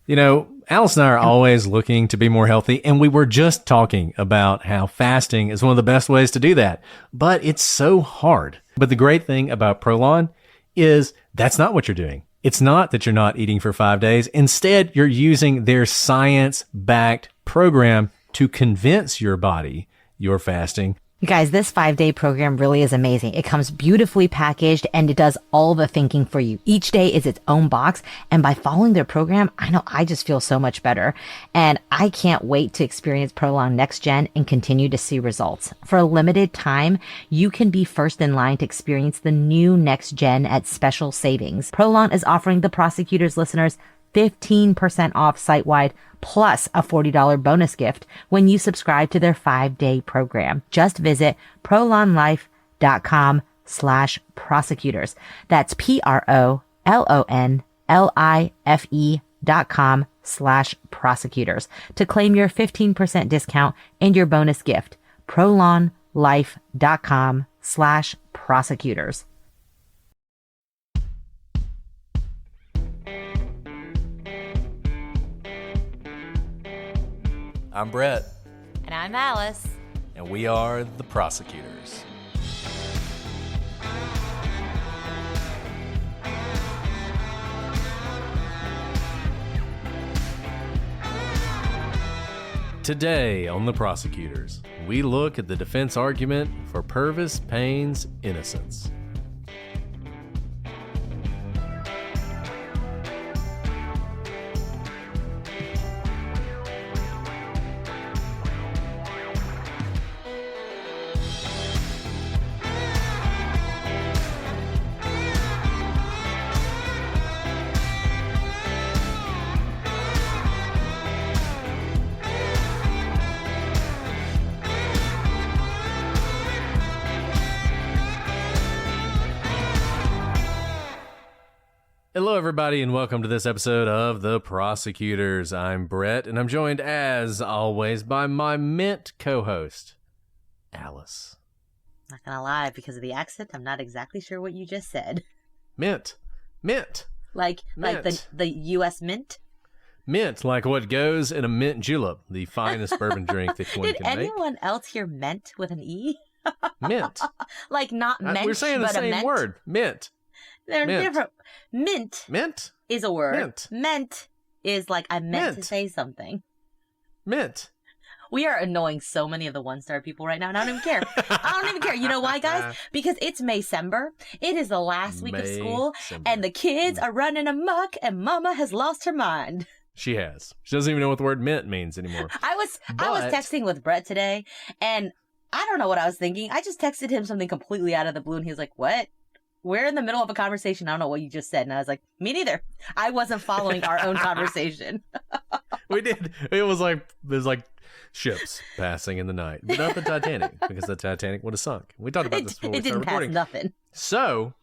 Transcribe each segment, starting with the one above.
Alice and I are always looking to be more healthy, and we were just talking about how fasting is one of the best ways to do that, but it's so hard. But the great thing about Prolon is that's not what you're doing. It's not that you're not eating for 5 days. Instead, you're using their science-backed program to convince your body you're fasting. You guys, this 5-day program really is amazing. It comes beautifully packaged and it does all the thinking for you. Each day is its own box. And by following their program, I know I just feel so much better. And I can't wait to experience Prolong Next Gen and continue to see results. For a limited time, you can be first in line to experience the new Next Gen at special savings. Prolong is offering the Prosecutors listeners 15% off site-wide plus a $40 bonus gift when you subscribe to their 5-day program. Just visit prolonlife.com/prosecutors. That's PROLONLIFE.com/prosecutors to claim your 15% discount and your bonus gift. prolonlife.com/prosecutors. I'm Brett. And I'm Alice. And we are the Prosecutors. Today on the Prosecutors, we look at the defense argument for Pervis Payne's innocence. Hello, everybody, and welcome to this episode of The Prosecutors. I'm Brett, and I'm joined, as always, by my mint co-host, Alice. Not gonna lie, because of the accent, I'm not exactly sure what you just said. Mint. Like the U.S. mint? Mint, like what goes in a mint julep, the finest bourbon drink that one Did can make. Did anyone else hear mint with an E? Mint. Like not mensch, we're saying the but same word. Mint. They're mint. different. Mint is a word. Meant is like I meant to say something. Mint. We are annoying so many of the one-star people right now, and I don't even care. I don't even care. You know why, guys? Because it's Maycember. It is the last week of school, and the kids are running amok, and Mama has lost her mind. She has. She doesn't even know what the word mint means anymore. I was texting with Brett today, and I don't know what I was thinking. I just texted him something completely out of the blue, and he was like, "What? We're in the middle of a conversation. I don't know what you just said." And I was like, me neither. I wasn't following our own conversation. We did. It was like ships passing in the night. But not the Titanic, because the Titanic would have sunk. We talked about this before we started recording. It didn't pass nothing. So,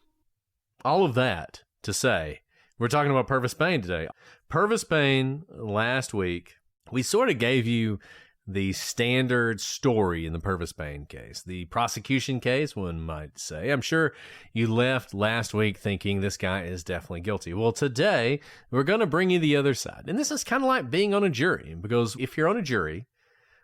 all of that to say, we're talking about Pervis Payne today. Pervis Payne, last week, we sort of gave you the standard story in the Pervis Payne case, the prosecution case, one might say. I'm sure you left last week thinking this guy is definitely guilty. Well, today, we're going to bring you the other side. And this is kind of like being on a jury, because if you're on a jury,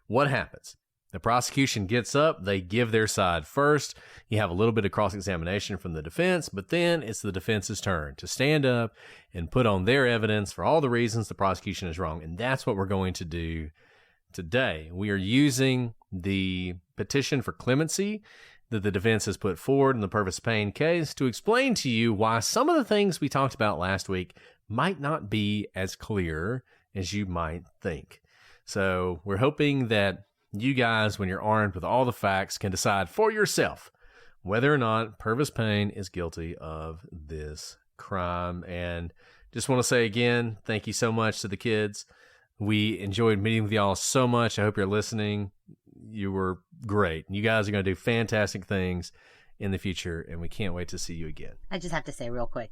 what happens? The prosecution gets up, they give their side first. You have a little bit of cross-examination from the defense, but then it's the defense's turn to stand up and put on their evidence for all the reasons the prosecution is wrong. And that's what we're going to do today. We are using the petition for clemency that the defense has put forward in the Pervis Payne case to explain to you why some of the things we talked about last week might not be as clear as you might think. So we're hoping that you guys, when you're armed with all the facts, can decide for yourself whether or not Pervis Payne is guilty of this crime. And just want to say again, thank you so much to the kids. We enjoyed meeting with y'all so much. I hope you're listening. You were great. You guys are going to do fantastic things in the future, and we can't wait to see you again. I just have to say real quick,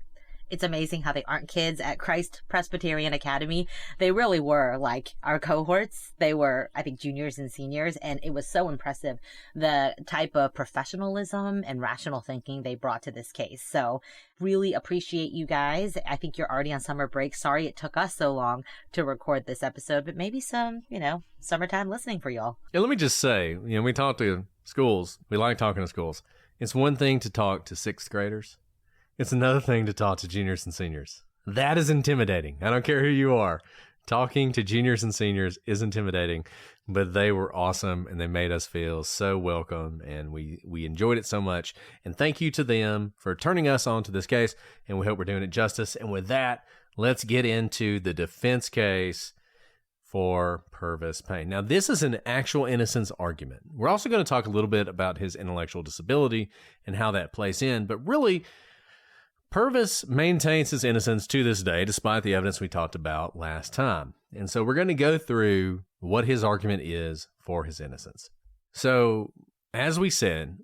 It's amazing how they aren't kids at Christ Presbyterian Academy. They really were like our cohorts. They were, I think, juniors and seniors, and it was so impressive the type of professionalism and rational thinking they brought to this case. So really appreciate you guys. I think you're already on summer break. Sorry it took us so long to record this episode, but maybe some, summertime listening for y'all. Yeah, let me just say, we talk to schools. We like talking to schools. It's one thing to talk to sixth graders. It's another thing to talk to juniors and seniors. That is intimidating. I don't care who you are. Talking to juniors and seniors is intimidating, but they were awesome and they made us feel so welcome, and we enjoyed it so much. And thank you to them for turning us on to this case, and we hope we're doing it justice. And with that, let's get into the defense case for Pervis Payne. Now, this is an actual innocence argument. We're also going to talk a little bit about his intellectual disability and how that plays in, but really, Pervis maintains his innocence to this day, despite the evidence we talked about last time. And so we're going to go through what his argument is for his innocence. So, as we said,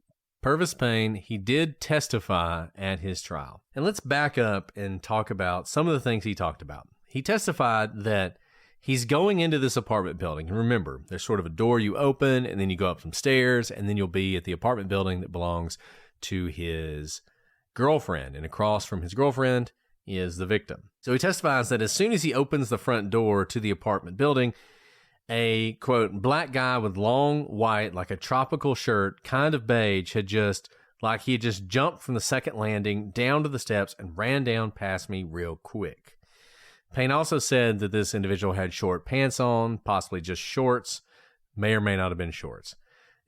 Pervis Payne, he did testify at his trial. And let's back up and talk about some of the things he talked about. He testified that he's going into this apartment building. And remember, there's sort of a door you open, and then you go up some stairs, and then you'll be at the apartment building that belongs to his girlfriend, and across from his girlfriend is the victim. So he testifies that as soon as he opens the front door to the apartment building, a, quote, black guy with long white, like a tropical shirt, kind of beige, he had just jumped from the second landing down to the steps and ran down past me real quick. Payne also said that this individual had short pants on, possibly just shorts, may or may not have been shorts.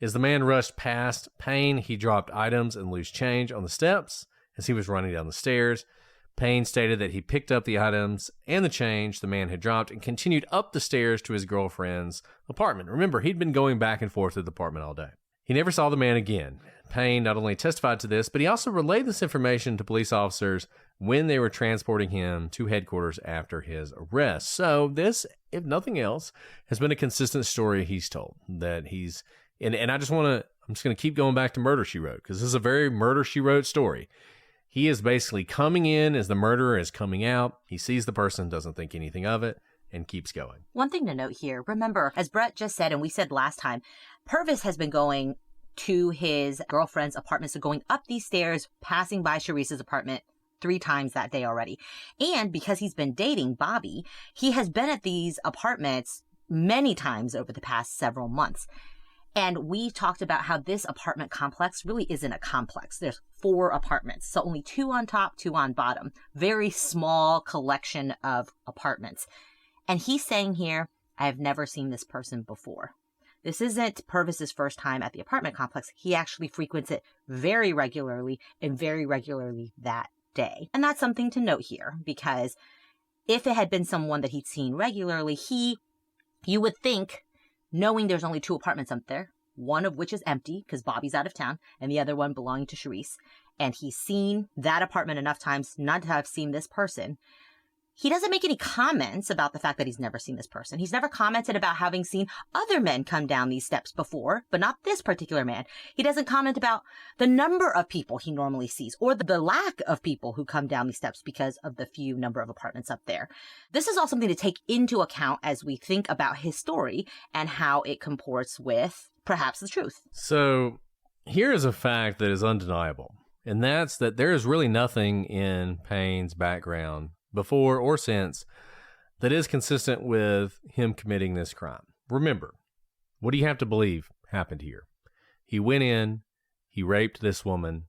As the man rushed past Payne, he dropped items and loose change on the steps as he was running down the stairs. Payne stated that he picked up the items and the change the man had dropped and continued up the stairs to his girlfriend's apartment. Remember, he'd been going back and forth to the apartment all day. He never saw the man again. Payne not only testified to this, but he also relayed this information to police officers when they were transporting him to headquarters after his arrest. So this, if nothing else, has been a consistent story he's told. That he's, and I'm just going to keep going back to Murder, She Wrote, because this is a very Murder, She Wrote story. He is basically coming in as the murderer is coming out. He sees the person, doesn't think anything of it, and keeps going. One thing to note here, remember, as Brett just said, and we said last time, Pervis has been going to his girlfriend's apartment, so going up these stairs, passing by Sharice's apartment 3 times that day already. And because he's been dating Bobby, he has been at these apartments many times over the past several months. And we talked about how this apartment complex really isn't a complex. There's 4 apartments, so only 2 on top, 2 on bottom. Very small collection of apartments. And he's saying here, I have never seen this person before. This isn't Pervis's first time at the apartment complex. He actually frequents it very regularly and very regularly that day. And that's something to note here, because if it had been someone that he'd seen regularly, you would think, knowing there's only 2 apartments up there, one of which is empty because Bobby's out of town, and the other one belonging to Sharice, and he's seen that apartment enough times not to have seen this person, he doesn't make any comments about the fact that he's never seen this person. He's never commented about having seen other men come down these steps before, but not this particular man. He doesn't comment about the number of people he normally sees or the lack of people who come down these steps because of the few number of apartments up there. This is all something to take into account as we think about his story and how it comports with perhaps the truth. So here is a fact that is undeniable, and that's that there is really nothing in Payne's background before or since that is consistent with him committing this crime. Remember, what do you have to believe happened here? He went in, he raped this woman,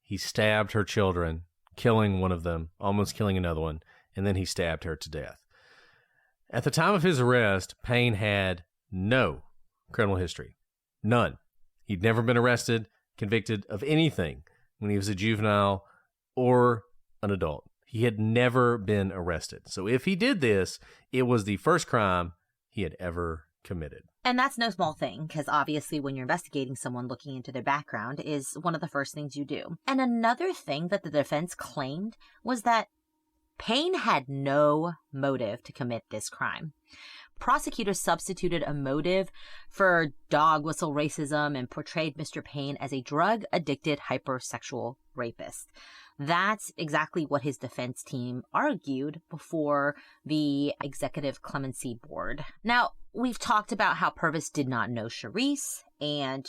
he stabbed her children, killing one of them, almost killing another one, and then he stabbed her to death. At the time of his arrest, Payne had no criminal history. None. He'd never been arrested, convicted of anything when he was a juvenile or an adult. He had never been arrested. So if he did this, it was the first crime he had ever committed. And that's no small thing, because obviously when you're investigating someone, looking into their background is one of the first things you do. And another thing that the defense claimed was that Payne had no motive to commit this crime. Prosecutors substituted a motive for dog whistle racism and portrayed Mr. Payne as a drug-addicted hypersexual rapist. That's exactly what his defense team argued before the Executive Clemency Board. Now, we've talked about how Pervis did not know Charisse, and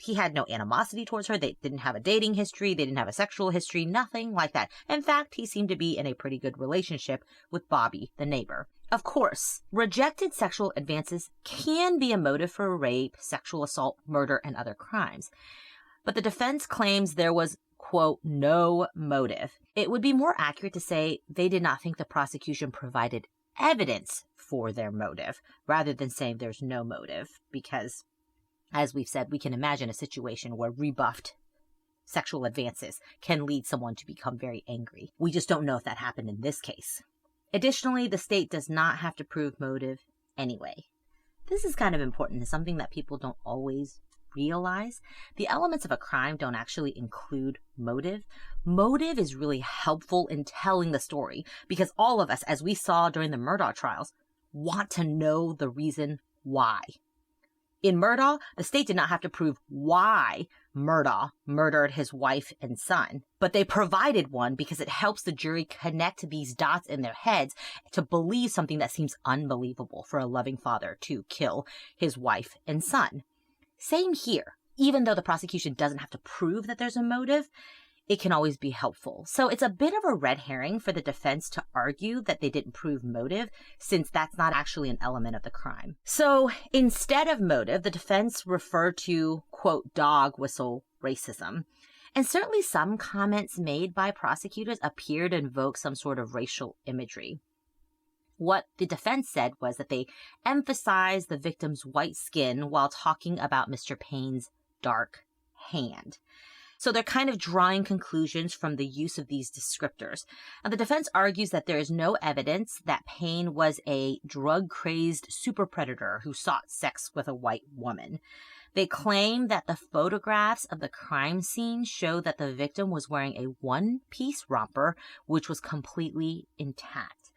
he had no animosity towards her. They didn't have a dating history. They didn't have a sexual history, nothing like that. In fact, he seemed to be in a pretty good relationship with Bobby, the neighbor. Of course, rejected sexual advances can be a motive for rape, sexual assault, murder, and other crimes. But the defense claims there was, quote, no motive. It would be more accurate to say they did not think the prosecution provided evidence for their motive, rather than saying there's no motive, because, as we've said, we can imagine a situation where rebuffed sexual advances can lead someone to become very angry. We just don't know if that happened in this case. Additionally, the state does not have to prove motive anyway. This is kind of important. It's something that people don't always realize. The elements of a crime don't actually include motive. Motive is really helpful in telling the story because all of us, as we saw during the Murdaugh trials, want to know the reason why. In Murdaugh, the state did not have to prove why Murdaugh murdered his wife and son, but they provided one because it helps the jury connect these dots in their heads to believe something that seems unbelievable for a loving father to kill his wife and son. Same here. Even though the prosecution doesn't have to prove that there's a motive, it can always be helpful. So it's a bit of a red herring for the defense to argue that they didn't prove motive, since that's not actually an element of the crime. So instead of motive, the defense referred to, quote, dog whistle racism. And certainly some comments made by prosecutors appear to invoke some sort of racial imagery. What the defense said was that they emphasized the victim's white skin while talking about Mr. Payne's dark hand. So they're kind of drawing conclusions from the use of these descriptors. Now, the defense argues that there is no evidence that Payne was a drug-crazed super predator who sought sex with a white woman. They claim that the photographs of the crime scene show that the victim was wearing a one-piece romper, which was completely intact.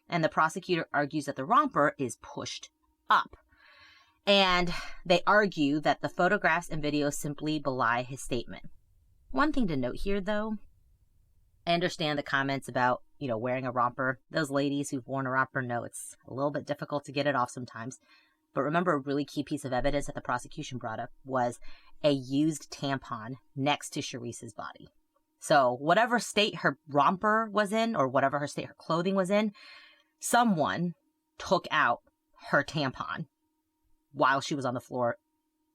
And the prosecutor argues that the romper is pushed up. And they argue that the photographs and videos simply belie his statement. One thing to note here, though, I understand the comments about, wearing a romper. Those ladies who've worn a romper know it's a little bit difficult to get it off sometimes. But remember, a really key piece of evidence that the prosecution brought up was a used tampon next to Charisse's body. So whatever state her romper was in, or whatever her state her clothing was in, someone took out her tampon while she was on the floor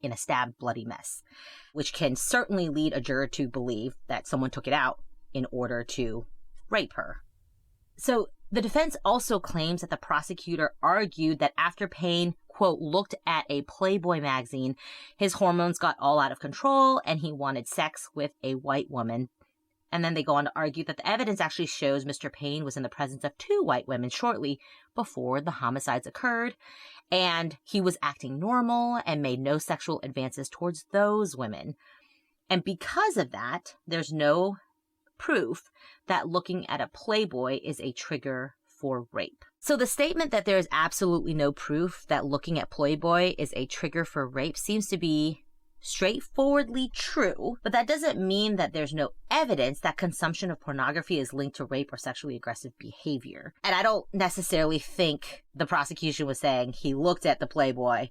in a stabbed, bloody mess, which can certainly lead a juror to believe that someone took it out in order to rape her. So the defense also claims that the prosecutor argued that after Payne, quote, looked at a Playboy magazine, his hormones got all out of control and he wanted sex with a white woman. And then they go on to argue that the evidence actually shows Mr. Payne was in the presence of two white women shortly before the homicides occurred, and he was acting normal and made no sexual advances towards those women. And because of that, there's no proof that looking at a Playboy is a trigger for rape. So the statement that there is absolutely no proof that looking at Playboy is a trigger for rape seems to be straightforwardly true, but that doesn't mean that there's no evidence that consumption of pornography is linked to rape or sexually aggressive behavior. And I don't necessarily think the prosecution was saying he looked at the Playboy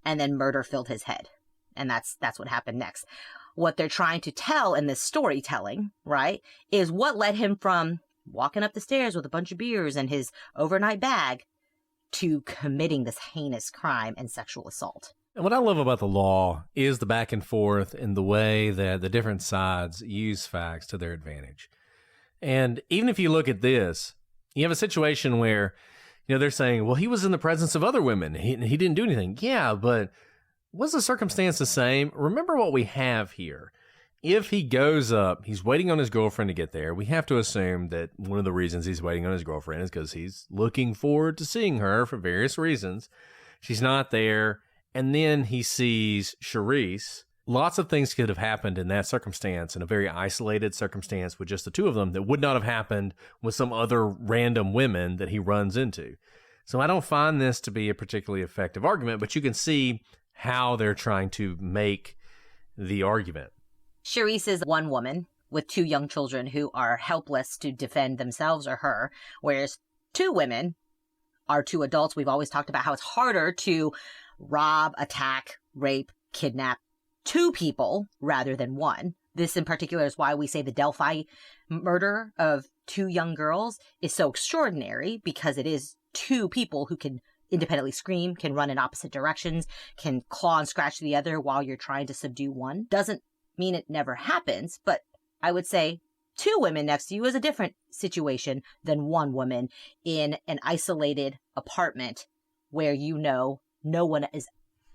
and then murder filled his head. And that's what happened next. What they're trying to tell in this storytelling, right, is what led him from walking up the stairs with a bunch of beers and his overnight bag to committing this heinous crime and sexual assault. And what I love about the law is the back and forth and the way that the different sides use facts to their advantage. And even if you look at this, you have a situation where, they're saying, well, he was in the presence of other women. He didn't do anything. Yeah, but was the circumstance the same? Remember what we have here. If he goes up, he's waiting on his girlfriend to get there. We have to assume that one of the reasons he's waiting on his girlfriend is because he's looking forward to seeing her for various reasons. She's not there. And then he sees Charisse lots of things could have happened in that circumstance, in a very isolated circumstance with just the two of them, that would not have happened with some other random women that he runs into. So I don't find this to be a particularly effective argument, but you can see how they're trying to make the argument. Charisse is one woman with two young children who are helpless to defend themselves or her, whereas two women are two adults. We've always talked about how it's harder to rob, attack, rape, kidnap two people rather than one. This in particular is why we say the Delphi murder of two young girls is so extraordinary, because it is two people who can independently scream, can run in opposite directions, can claw and scratch the other while you're trying to subdue one. Doesn't mean it never happens, but I would say two women next to you is a different situation than one woman in an isolated apartment where you know no one is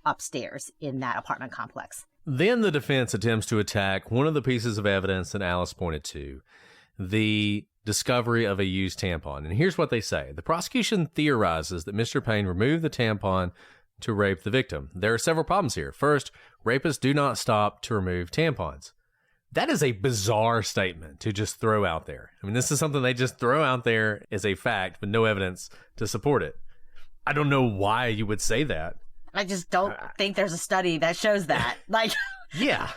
upstairs in that apartment complex. Then the defense attempts to attack one of the pieces of evidence that Alice pointed to, the discovery of a used tampon. And here's what they say. The prosecution theorizes that Mr. Payne removed the tampon to rape the victim. There are several problems here. First, rapists do not stop to remove tampons. That is a bizarre statement to just throw out there. I mean, this is something they just throw out there as a fact with no evidence to support it. I don't know why you would say that. I just don't think there's a study that shows that. Like, yeah.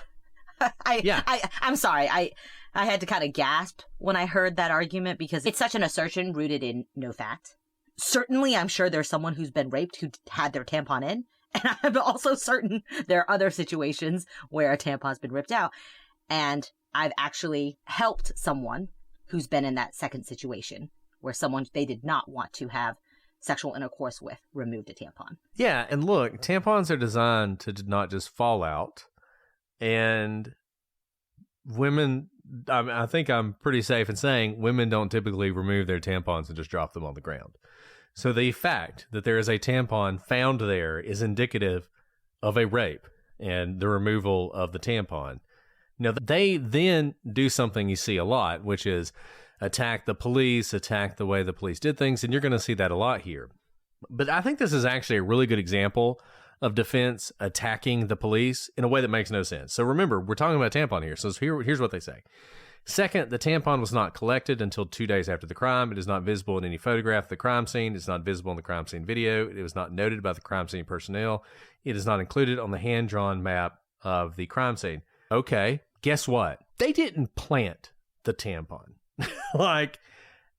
I'm sorry. I had to kind of gasp when I heard that argument because it's such an assertion rooted in no fact. Certainly, I'm sure there's someone who's been raped who had their tampon in. And I'm also certain there are other situations where a tampon's been ripped out. And I've actually helped someone who's been in that second situation where someone they did not want to have sexual intercourse with removed a tampon. Yeah, and look, tampons are designed to not just fall out. And women, I think I'm pretty safe in saying women don't typically remove their tampons and just drop them on the ground. So the fact that there is a tampon found there is indicative of a rape and the removal of the tampon. Now, they then do something you see a lot, which is attack the police, attack the way the police did things, and you're going to see that a lot here. But I think this is actually a really good example of defense attacking the police in a way that makes no sense. So remember, we're talking about tampon here. So here's what they say. Second, the tampon was not collected until 2 days after the crime. It is not visible in any photograph of the crime scene. It's not visible in the crime scene video. It was not noted by the crime scene personnel. It is not included on the hand-drawn map of the crime scene. Okay, guess what? They didn't plant the tampon. Like,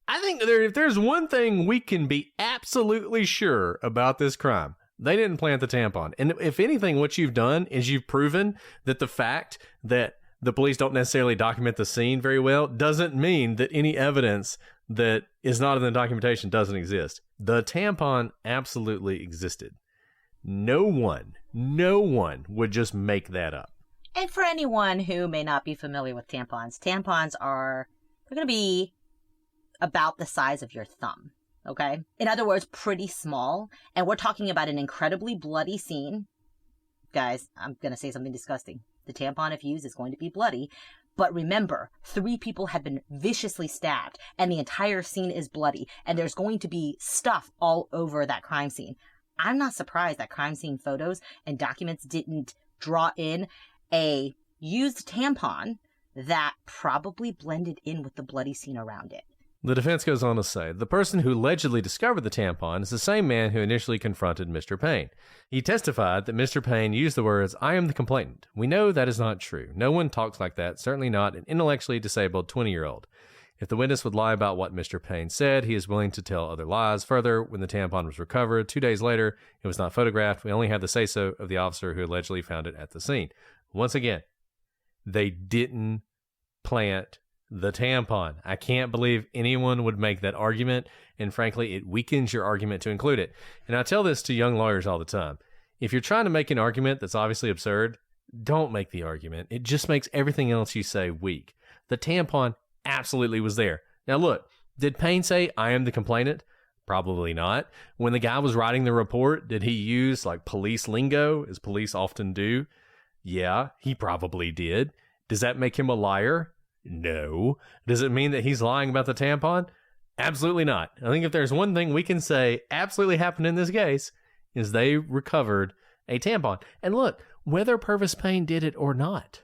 I think if there's one thing we can be absolutely sure about this crime, they didn't plant the tampon. And if anything, what you've done is you've proven that the fact that the police don't necessarily document the scene very well doesn't mean that any evidence that is not in the documentation doesn't exist. The tampon absolutely existed. No one would just make that up. And for anyone who may not be familiar with tampons, they're going to be about the size of your thumb, okay? In other words, pretty small. And we're talking about an incredibly bloody scene. Guys, I'm going to say something disgusting. The tampon, if used, is going to be bloody. But remember, 3 people have been viciously stabbed, and the entire scene is bloody, and there's going to be stuff all over that crime scene. I'm not surprised that crime scene photos and documents didn't draw in a used tampon that probably blended in with the bloody scene around it. The defense goes on to say, the person who allegedly discovered the tampon is the same man who initially confronted Mr. Payne. He testified that Mr. Payne used the words, "I am the complainant." We know that is not true. No one talks like that, certainly not an intellectually disabled 20-year-old. If the witness would lie about what Mr. Payne said, he is willing to tell other lies. Further, when the tampon was recovered 2 days later, it was not photographed. We only have the say-so of the officer who allegedly found it at the scene. Once again, they didn't plant the tampon. I can't believe anyone would make that argument, and frankly, it weakens your argument to include it. And I tell this to young lawyers all the time. If you're trying to make an argument that's obviously absurd, don't make the argument. It just makes everything else you say weak. The tampon absolutely was there. Now look, did Payne say, "I am the complainant"? Probably not. When the guy was writing the report, did he use like police lingo, as police often do? Yeah, he probably did. Does that make him a liar? No. Does it mean that he's lying about the tampon? Absolutely not. I think if there's one thing we can say absolutely happened in this case is they recovered a tampon. And look, whether Pervis Payne did it or not.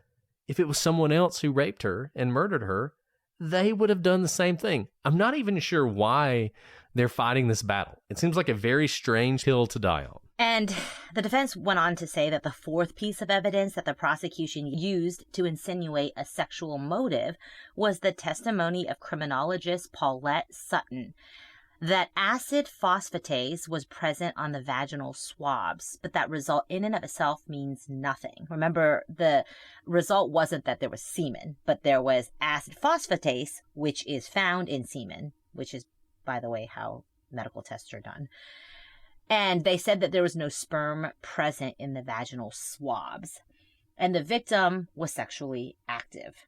If it was someone else who raped her and murdered her, they would have done the same thing. I'm not even sure why they're fighting this battle. It seems like a very strange hill to die on. And the defense went on to say that the fourth piece of evidence that the prosecution used to insinuate a sexual motive was the testimony of criminologist Paulette Sutton, that acid phosphatase was present on the vaginal swabs, but that result in and of itself means nothing. Remember, the result wasn't that there was semen, but there was acid phosphatase, which is found in semen, which is, by the way, how medical tests are done. And they said that there was no sperm present in the vaginal swabs. And the victim was sexually active.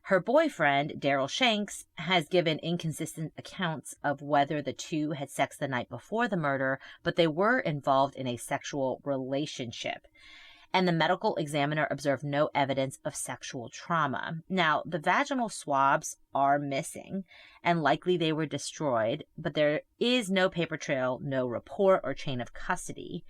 Her boyfriend, Daryl Shanks, has given inconsistent accounts of whether the two had sex the night before the murder, but they were involved in a sexual relationship. And the medical examiner observed no evidence of sexual trauma. Now, the vaginal swabs are missing, and likely they were destroyed, but there is no paper trail, no report or chain of custody.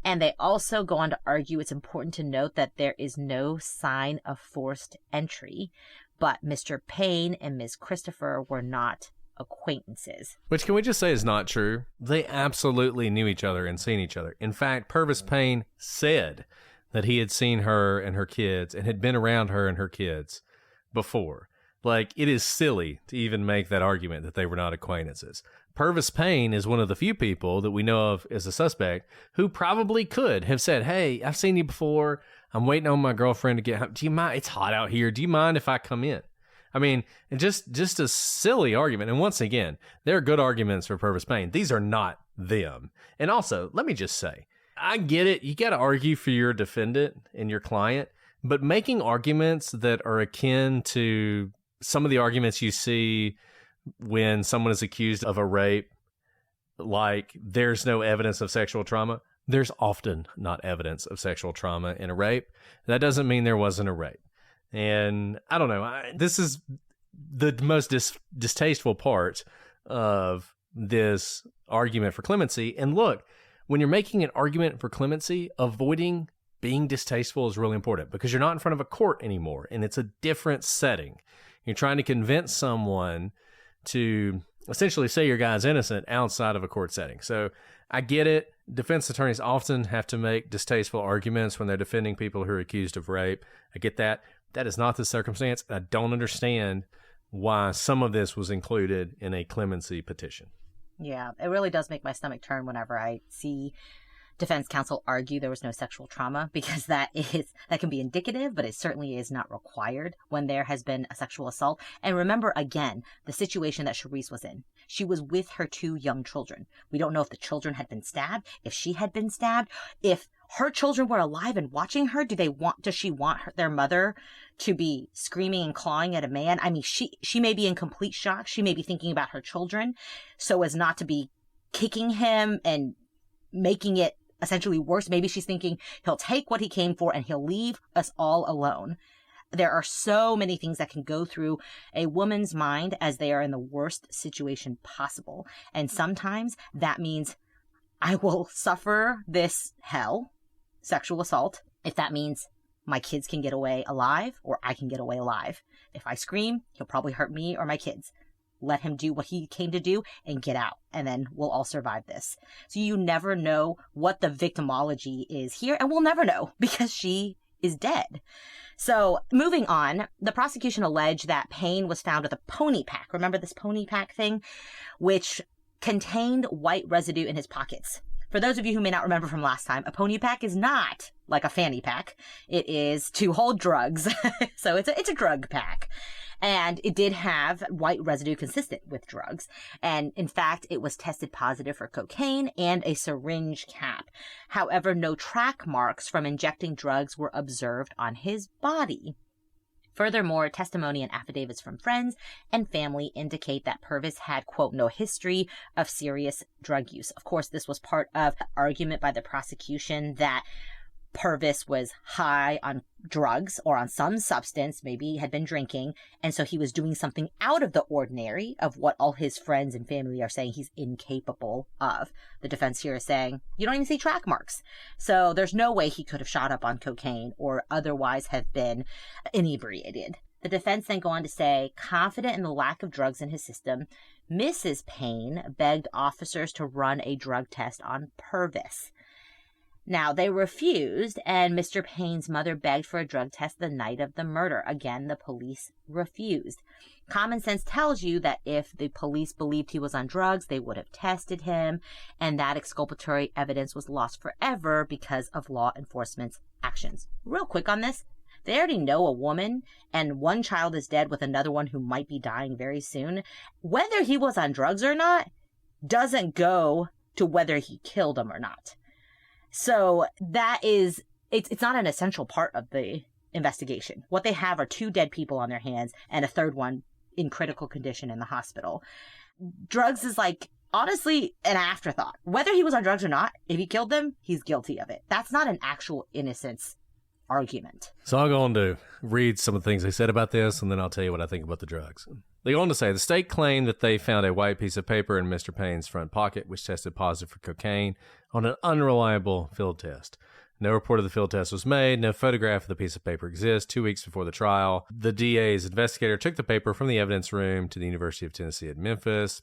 And they also go on to argue it's important to note that there is no sign of forced entry, but Mr. Payne and Ms. Christopher were not acquaintances. Which, can we just say, is not true? They absolutely knew each other and seen each other. In fact, Pervis Payne said that he had seen her and her kids and had been around her and her kids before. Like, it is silly to even make that argument that they were not acquaintances. Pervis Payne is one of the few people that we know of as a suspect who probably could have said, hey, I've seen you before. I'm waiting on my girlfriend to get home. Do you mind? It's hot out here. Do you mind if I come in? I mean, just a silly argument. And once again, there are good arguments for Pervis Payne. These are not them. And also, let me just say, I get it. You got to argue for your defendant and your client, but making arguments that are akin to some of the arguments you see when someone is accused of a rape, like there's no evidence of sexual trauma, there's often not evidence of sexual trauma in a rape. That doesn't mean there wasn't a rape. And I don't know, this is the most distasteful part of this argument for clemency. And look, when you're making an argument for clemency, avoiding being distasteful is really important because you're not in front of a court anymore and it's a different setting. You're trying to convince someone to essentially say your guy's innocent outside of a court setting. So I get it. Defense attorneys often have to make distasteful arguments when they're defending people who are accused of rape. I get that. That is not the circumstance. I don't understand why some of this was included in a clemency petition. Yeah, it really does make my stomach turn whenever I see defense counsel argue there was no sexual trauma, because that can be indicative, but it certainly is not required when there has been a sexual assault. And remember, again, the situation that Charisse was in. She was with her two young children. We don't know if the children had been stabbed, if she had been stabbed, if her children were alive and watching her. Does she want their mother to be screaming and clawing at a man? I mean, she may be in complete shock. She may be thinking about her children so as not to be kicking him and making it essentially worse. Maybe she's thinking he'll take what he came for and he'll leave us all alone. There are so many things that can go through a woman's mind as they are in the worst situation possible. And sometimes that means I will suffer this hell, sexual assault, if that means my kids can get away alive or I can get away alive. If I scream, he'll probably hurt me or my kids. Let him do what he came to do and get out, and then we'll all survive this. So you never know what the victimology is here, and we'll never know because she is dead. So moving on, the prosecution alleged that Payne was found with a pony pack. Remember this pony pack thing? Which contained white residue in his pockets. For those of you who may not remember from last time, a pony pack is not like a fanny pack. It is to hold drugs. So it's a drug pack. And it did have white residue consistent with drugs. And in fact, it was tested positive for cocaine and a syringe cap. However, no track marks from injecting drugs were observed on his body. Furthermore, testimony and affidavits from friends and family indicate that Pervis had, quote, no history of serious drug use. Of course, this was part of the argument by the prosecution that Pervis was high on drugs or on some substance, maybe had been drinking, and so he was doing something out of the ordinary of what all his friends and family are saying he's incapable of. The defense here is saying, you don't even see track marks. So there's no way he could have shot up on cocaine or otherwise have been inebriated. The defense then go on to say, confident in the lack of drugs in his system, Mrs. Payne begged officers to run a drug test on Pervis. Now, they refused, and Mr. Payne's mother begged for a drug test the night of the murder. Again, the police refused. Common sense tells you that if the police believed he was on drugs, they would have tested him, and that exculpatory evidence was lost forever because of law enforcement's actions. Real quick on this, they already know a woman, and one child is dead with another one who might be dying very soon. Whether he was on drugs or not doesn't go to whether he killed him or not. So that is, it's not an essential part of the investigation. What they have are 2 dead people on their hands and a third one in critical condition in the hospital. Drugs is like, honestly, an afterthought. Whether he was on drugs or not, if he killed them, he's guilty of it. That's not an actual innocence argument. So I'll go on to read some of the things they said about this, and then I'll tell you what I think about the drugs. They go on to say, the state claimed that they found a white piece of paper in Mr. Payne's front pocket, which tested positive for cocaine on an unreliable field test. No report of the field test was made. No photograph of the piece of paper exists. 2 weeks before the trial, the DA's investigator took the paper from the evidence room to the University of Tennessee at Memphis.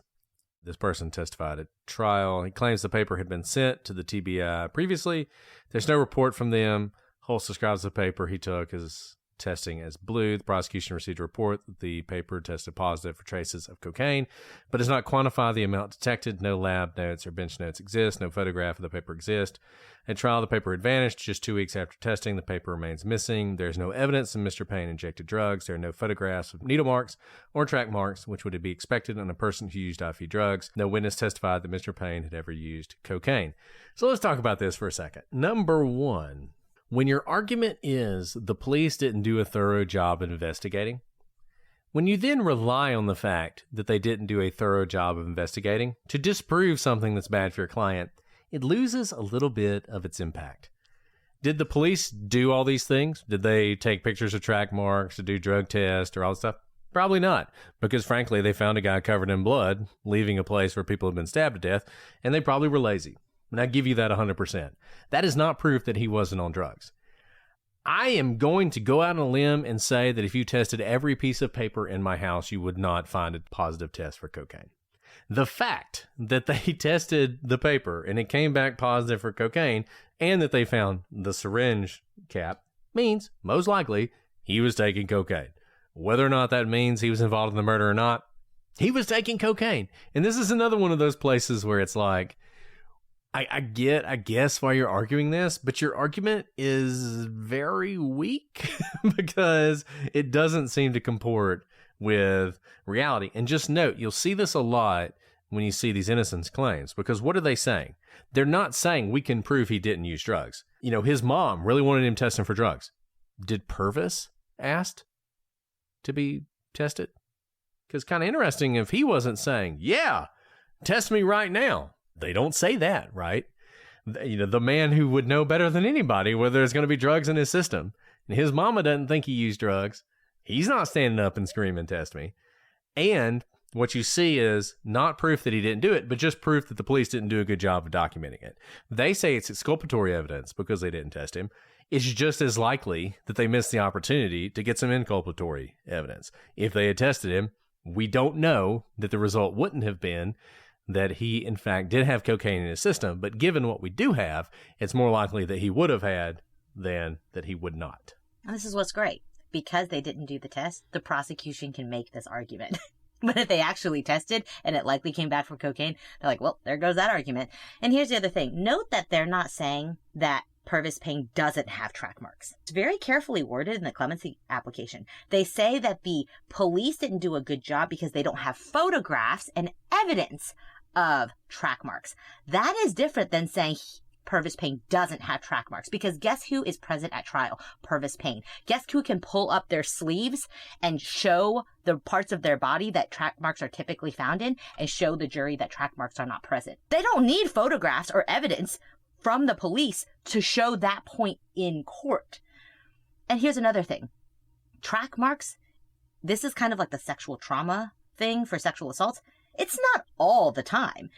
This person testified at trial. He claims the paper had been sent to the TBI previously. There's no report from them. Holtz describes the paper he took as testing as blue. The prosecution received a report that the paper tested positive for traces of cocaine, but does not quantify the amount detected. No lab notes or bench notes exist. No photograph of the paper exists. At trial, the paper had vanished. Just 2 weeks after testing, the paper remains missing. There's no evidence that Mr. Payne injected drugs. There are no photographs of needle marks or track marks, which would be expected on a person who used IV drugs. No witness testified that Mr. Payne had ever used cocaine. So let's talk about this for a second. Number one, when your argument is the police didn't do a thorough job of investigating, when you then rely on the fact that they didn't do a thorough job of investigating to disprove something that's bad for your client, it loses a little bit of its impact. Did the police do all these things? Did they take pictures of track marks to do drug tests or all this stuff? Probably not, because frankly, they found a guy covered in blood, leaving a place where people had been stabbed to death, and they probably were lazy. And I give you that 100%. That is not proof that he wasn't on drugs. I am going to go out on a limb and say that if you tested every piece of paper in my house, you would not find a positive test for cocaine. The fact that they tested the paper and it came back positive for cocaine and that they found the syringe cap means, most likely, he was taking cocaine. Whether or not that means he was involved in the murder or not, he was taking cocaine. And this is another one of those places where it's like, I guess why you're arguing this, but your argument is very weak because it doesn't seem to comport with reality. And just note, you'll see this a lot when you see these innocence claims, because what are they saying? They're not saying we can prove he didn't use drugs. You know, his mom really wanted him testing for drugs. Did Pervis ask to be tested? Because kind of interesting if he wasn't saying, yeah, test me right now. They don't say that, right? You know, the man who would know better than anybody whether there's going to be drugs in his system. And his mama doesn't think he used drugs. He's not standing up and screaming, test me. And what you see is not proof that he didn't do it, but just proof that the police didn't do a good job of documenting it. They say it's exculpatory evidence because they didn't test him. It's just as likely that they missed the opportunity to get some inculpatory evidence. If they had tested him, we don't know that the result wouldn't have been that he, in fact, did have cocaine in his system. But given what we do have, it's more likely that he would have had than that he would not. And this is what's great. Because they didn't do the test, the prosecution can make this argument. But if they actually tested and it likely came back for cocaine, they're like, well, there goes that argument. And here's the other thing. Note that they're not saying that Pervis Payne doesn't have track marks. It's very carefully worded in the clemency application. They say that the police didn't do a good job because they don't have photographs and evidence of track marks. That is different than saying Pervis Payne doesn't have track marks, because guess who is present at trial? Pervis Payne. Guess who can pull up their sleeves and show the parts of their body that track marks are typically found in and show the jury that track marks are not present. They don't need photographs or evidence from the police to show that point in court. And here's another thing. Track marks, this is kind of like the sexual trauma thing for sexual assaults. It's not all the time.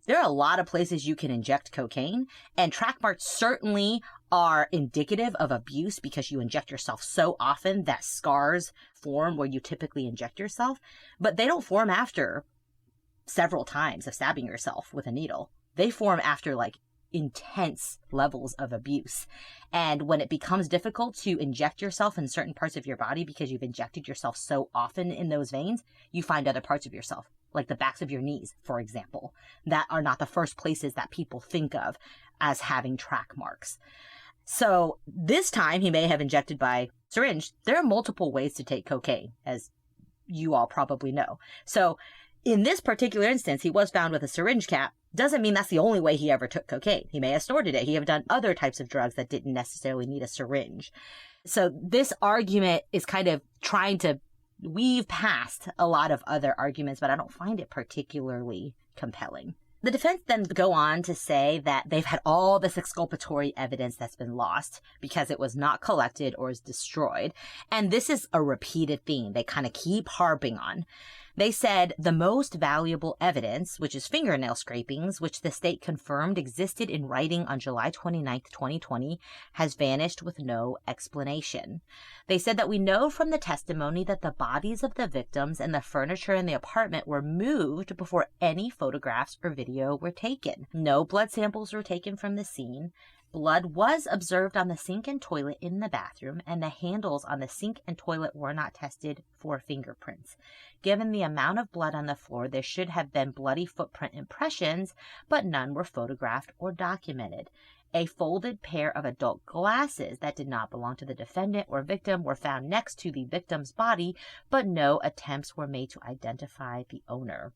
There are a lot of places you can inject cocaine, and track marks certainly are indicative of abuse because you inject yourself so often that scars form where you typically inject yourself, but they don't form after several times of stabbing yourself with a needle. They form after like intense levels of abuse. And when it becomes difficult to inject yourself in certain parts of your body because you've injected yourself so often in those veins, you find other parts of yourself, like the backs of your knees, for example, that are not the first places that people think of as having track marks. So this time he may have injected by syringe. There are multiple ways to take cocaine, as you all probably know. So in this particular instance, he was found with a syringe cap. Doesn't mean that's the only way he ever took cocaine. He may have snorted it. He have done other types of drugs that didn't necessarily need a syringe. So this argument is kind of trying to weave past a lot of other arguments, but I don't find it particularly compelling. The defense then go on to say that they've had all this exculpatory evidence that's been lost because it was not collected or is destroyed. And this is a repeated theme they kind of keep harping on. They said the most valuable evidence, which is fingernail scrapings, which the state confirmed existed in writing on July 29th, 2020, has vanished with no explanation. They said that we know from the testimony that the bodies of the victims and the furniture in the apartment were moved before any photographs or video were taken. No blood samples were taken from the scene. Blood was observed on the sink and toilet in the bathroom, and the handles on the sink and toilet were not tested for fingerprints. Given the amount of blood on the floor, there should have been bloody footprint impressions, but none were photographed or documented. A folded pair of adult glasses that did not belong to the defendant or victim were found next to the victim's body, but no attempts were made to identify the owner.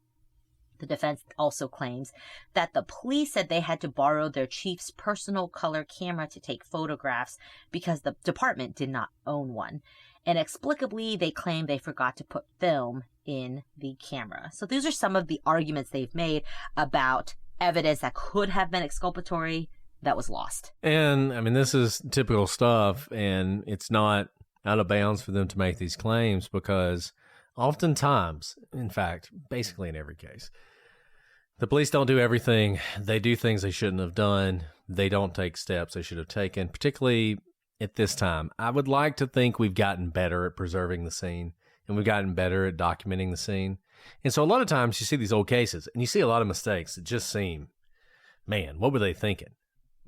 The defense also claims that the police said they had to borrow their chief's personal color camera to take photographs because the department did not own one. Inexplicably, they claim they forgot to put film in the camera. So these are some of the arguments they've made about evidence that could have been exculpatory that was lost. And I mean, this is typical stuff, and it's not out of bounds for them to make these claims because oftentimes, in fact, basically in every case, the police don't do everything. They do things they shouldn't have done. They don't take steps they should have taken, particularly at this time. I would like to think we've gotten better at preserving the scene, and we've gotten better at documenting the scene. And so a lot of times you see these old cases, and you see a lot of mistakes that just seem, man, what were they thinking?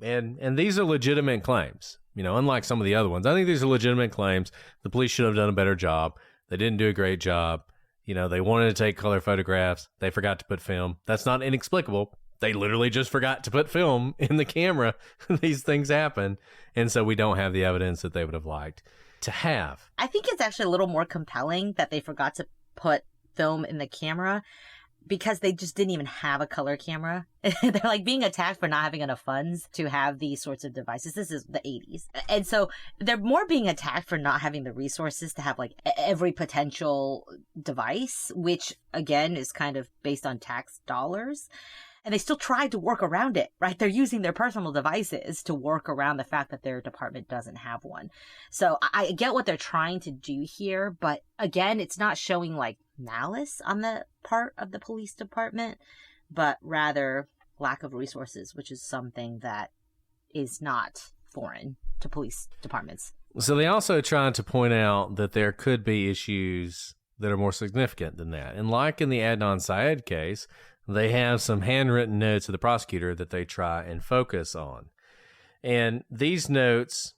And these are legitimate claims, you know, unlike some of the other ones. I think these are legitimate claims. The police should have done a better job. They didn't do a great job. You know, they wanted to take color photographs. They forgot to put film. That's not inexplicable. They literally just forgot to put film in the camera. These things happen. And so we don't have the evidence that they would have liked to have. I think it's actually a little more compelling that they forgot to put film in the camera because they just didn't even have a color camera. They're like being attacked for not having enough funds to have these sorts of devices. This is the 80s. And so they're more being attacked for not having the resources to have like every potential device, which again is kind of based on tax dollars. And they still tried to work around it, right? They're using their personal devices to work around the fact that their department doesn't have one. So I get what they're trying to do here, but again, it's not showing like malice on the part of the police department, but rather lack of resources, which is something that is not foreign to police departments. So they also tried to point out that there could be issues that are more significant than that. And like in the Adnan Syed case, they have some handwritten notes of the prosecutor that they try and focus on. And these notes,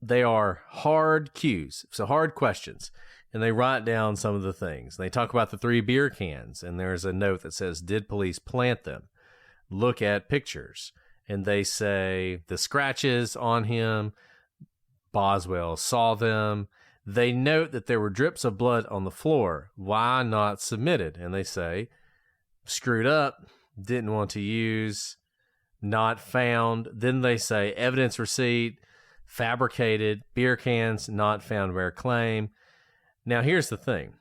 they are hard cues, so hard questions. And they write down some of the things. They talk about the 3 beer cans, and there's a note that says, did police plant them? Look at pictures. And they say the scratches on him, Boswell saw them. They note that there were drips of blood on the floor. Why not submitted? And they say, screwed up, didn't want to use, not found. Then they say evidence receipt, fabricated, beer cans, not found where claim. Now, here's the thing.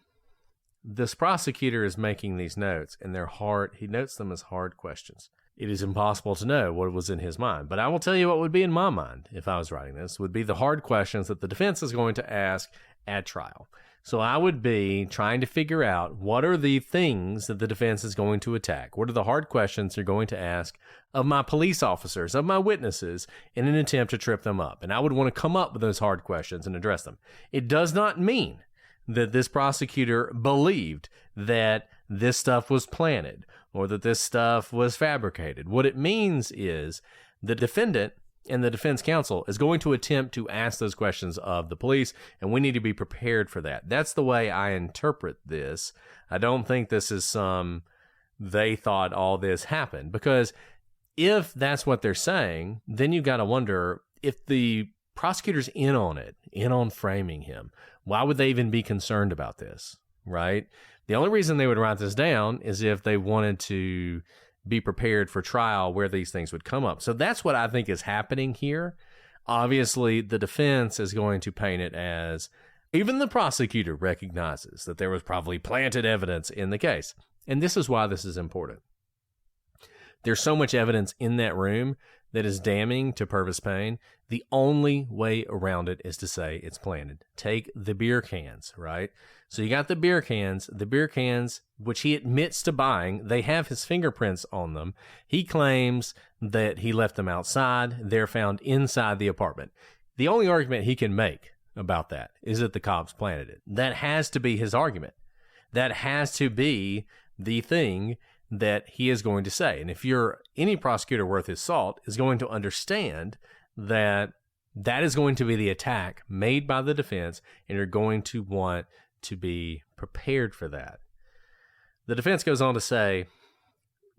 This prosecutor is making these notes, and they're hard. He notes them as hard questions. it is impossible to know what was in his mind. But I will tell you what would be in my mind if I was writing this, would be the hard questions that the defense is going to ask at trial. So I would be trying to figure out what are the things that the defense is going to attack. What are the hard questions they're going to ask of my police officers, of my witnesses, in an attempt to trip them up. And I would want to come up with those hard questions and address them. It does not mean that this prosecutor believed that this stuff was planted or that this stuff was fabricated. What it means is the defendant and the defense counsel is going to attempt to ask those questions of the police, and we need to be prepared for that. That's the way I interpret this. I don't think this is they thought all this happened, because if that's what they're saying, then you got to wonder if the prosecutor's in on it, in on framing him. Why would they even be concerned about this, right? The only reason they would write this down is if they wanted to be prepared for trial where these things would come up. So that's what I think is happening here. Obviously, the defense is going to paint it as even the prosecutor recognizes that there was probably planted evidence in the case. And this is why this is important. There's so much evidence in that room that is damning to Pervis Payne. The only way around it is to say it's planted. Take the beer cans, right? So you got the beer cans, which he admits to buying. They have his fingerprints on them. He claims that he left them outside. They're found inside the apartment. The only argument he can make about that is that the cops planted it. That has to be his argument. That has to be the thing that he is going to say. And if you're any prosecutor worth his salt, is going to understand that that is going to be the attack made by the defense, and you're going to want to be prepared for that. The defense goes on to say,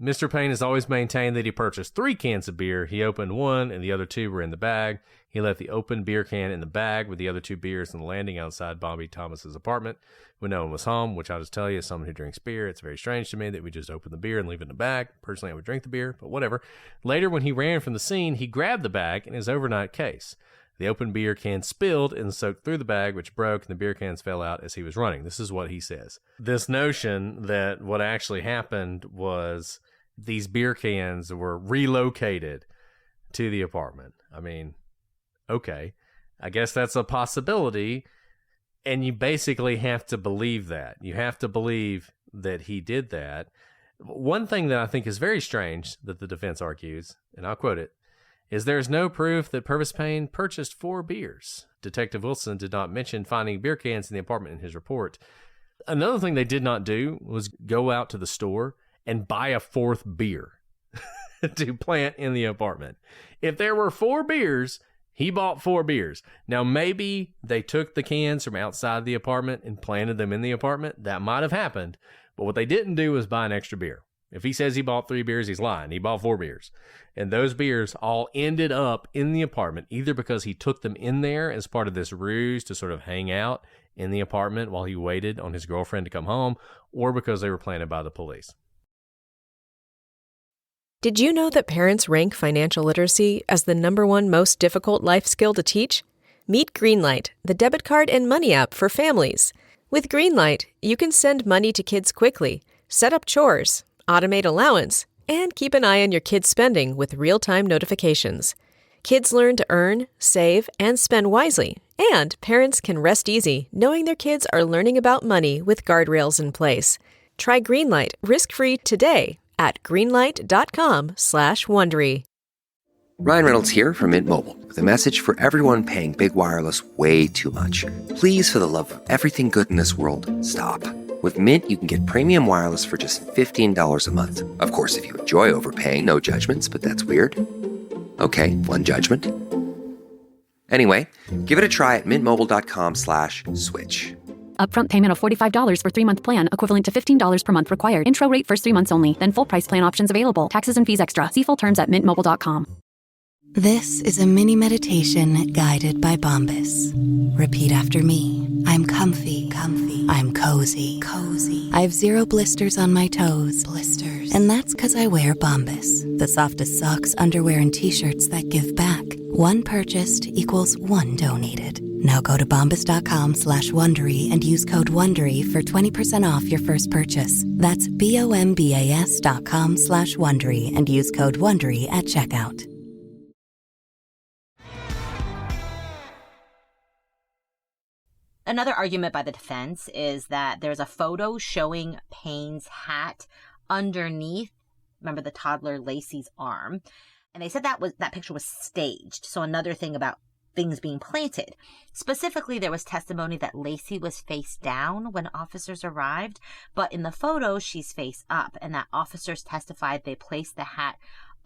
Mr. Payne has always maintained that he purchased 3 cans of beer. He opened one and the other 2 were in the bag. He left the open beer can in the bag with the other 2 beers on the landing outside Bobby Thomas's apartment when no one was home, which I'll just tell you, as someone who drinks beer, it's very strange to me that we just open the beer and leave it in the bag. Personally, I would drink the beer, but whatever. Later, when he ran from the scene, he grabbed the bag in his overnight case. The open beer can spilled and soaked through the bag, which broke, and the beer cans fell out as he was running. This is what he says. This notion that what actually happened was these beer cans were relocated to the apartment. I mean, okay, I guess that's a possibility, and you basically have to believe that. You have to believe that he did that. One thing that I think is very strange that the defense argues, and I'll quote it, is there's no proof that Pervis Payne purchased 4 beers. Detective Wilson did not mention finding beer cans in the apartment in his report. Another thing they did not do was go out to the store and buy a 4th beer to plant in the apartment. If there were 4 beers, he bought 4 beers. Now, maybe they took the cans from outside the apartment and planted them in the apartment. That might have happened. But what they didn't do was buy an extra beer. If he says he bought 3 beers, he's lying. He bought 4 beers. And those beers all ended up in the apartment, either because he took them in there as part of this ruse to sort of hang out in the apartment while he waited on his girlfriend to come home, or because they were planted by the police. Did you know that parents rank financial literacy as the #1 most difficult life skill to teach? Meet Greenlight, the debit card and money app for families. With Greenlight, you can send money to kids quickly, set up chores, automate allowance, and keep an eye on your kids' spending with real-time notifications. Kids learn to earn, save, and spend wisely, and parents can rest easy knowing their kids are learning about money with guardrails in place. Try Greenlight risk-free today at greenlight.com/Wondery. Ryan Reynolds here from Mint Mobile with a message for everyone paying big wireless way too much. Please, for the love of everything good in this world, stop. With Mint, you can get premium wireless for just $15 a month. Of course, if you enjoy overpaying, no judgments, but that's weird. Okay, one judgment. Anyway, give it a try at mintmobile.com/switch. Upfront payment of $45 for 3-month plan, equivalent to $15 per month required. Intro rate first 3 months only, then full price plan options available. Taxes and fees extra. See full terms at mintmobile.com. This is a mini meditation guided by Bombas. Repeat after me. I'm comfy. I'm cozy. I have 0 blisters on my toes. And that's because I wear Bombas, the softest socks, underwear, and t-shirts that give back. 1 purchased equals 1 donated. Now go to bombas.com/Wondery and use code WONDERY for 20% off your first purchase. That's BOMBAS.com/Wondery and use code WONDERY at checkout. Another argument by the defense is that there's a photo showing Payne's hat underneath, remember, the toddler Lacey's arm. And they said that picture was staged. So another thing about things being planted. Specifically, there was testimony that Lacey was face down when officers arrived, but in the photo, she's face up, and that officers testified they placed the hat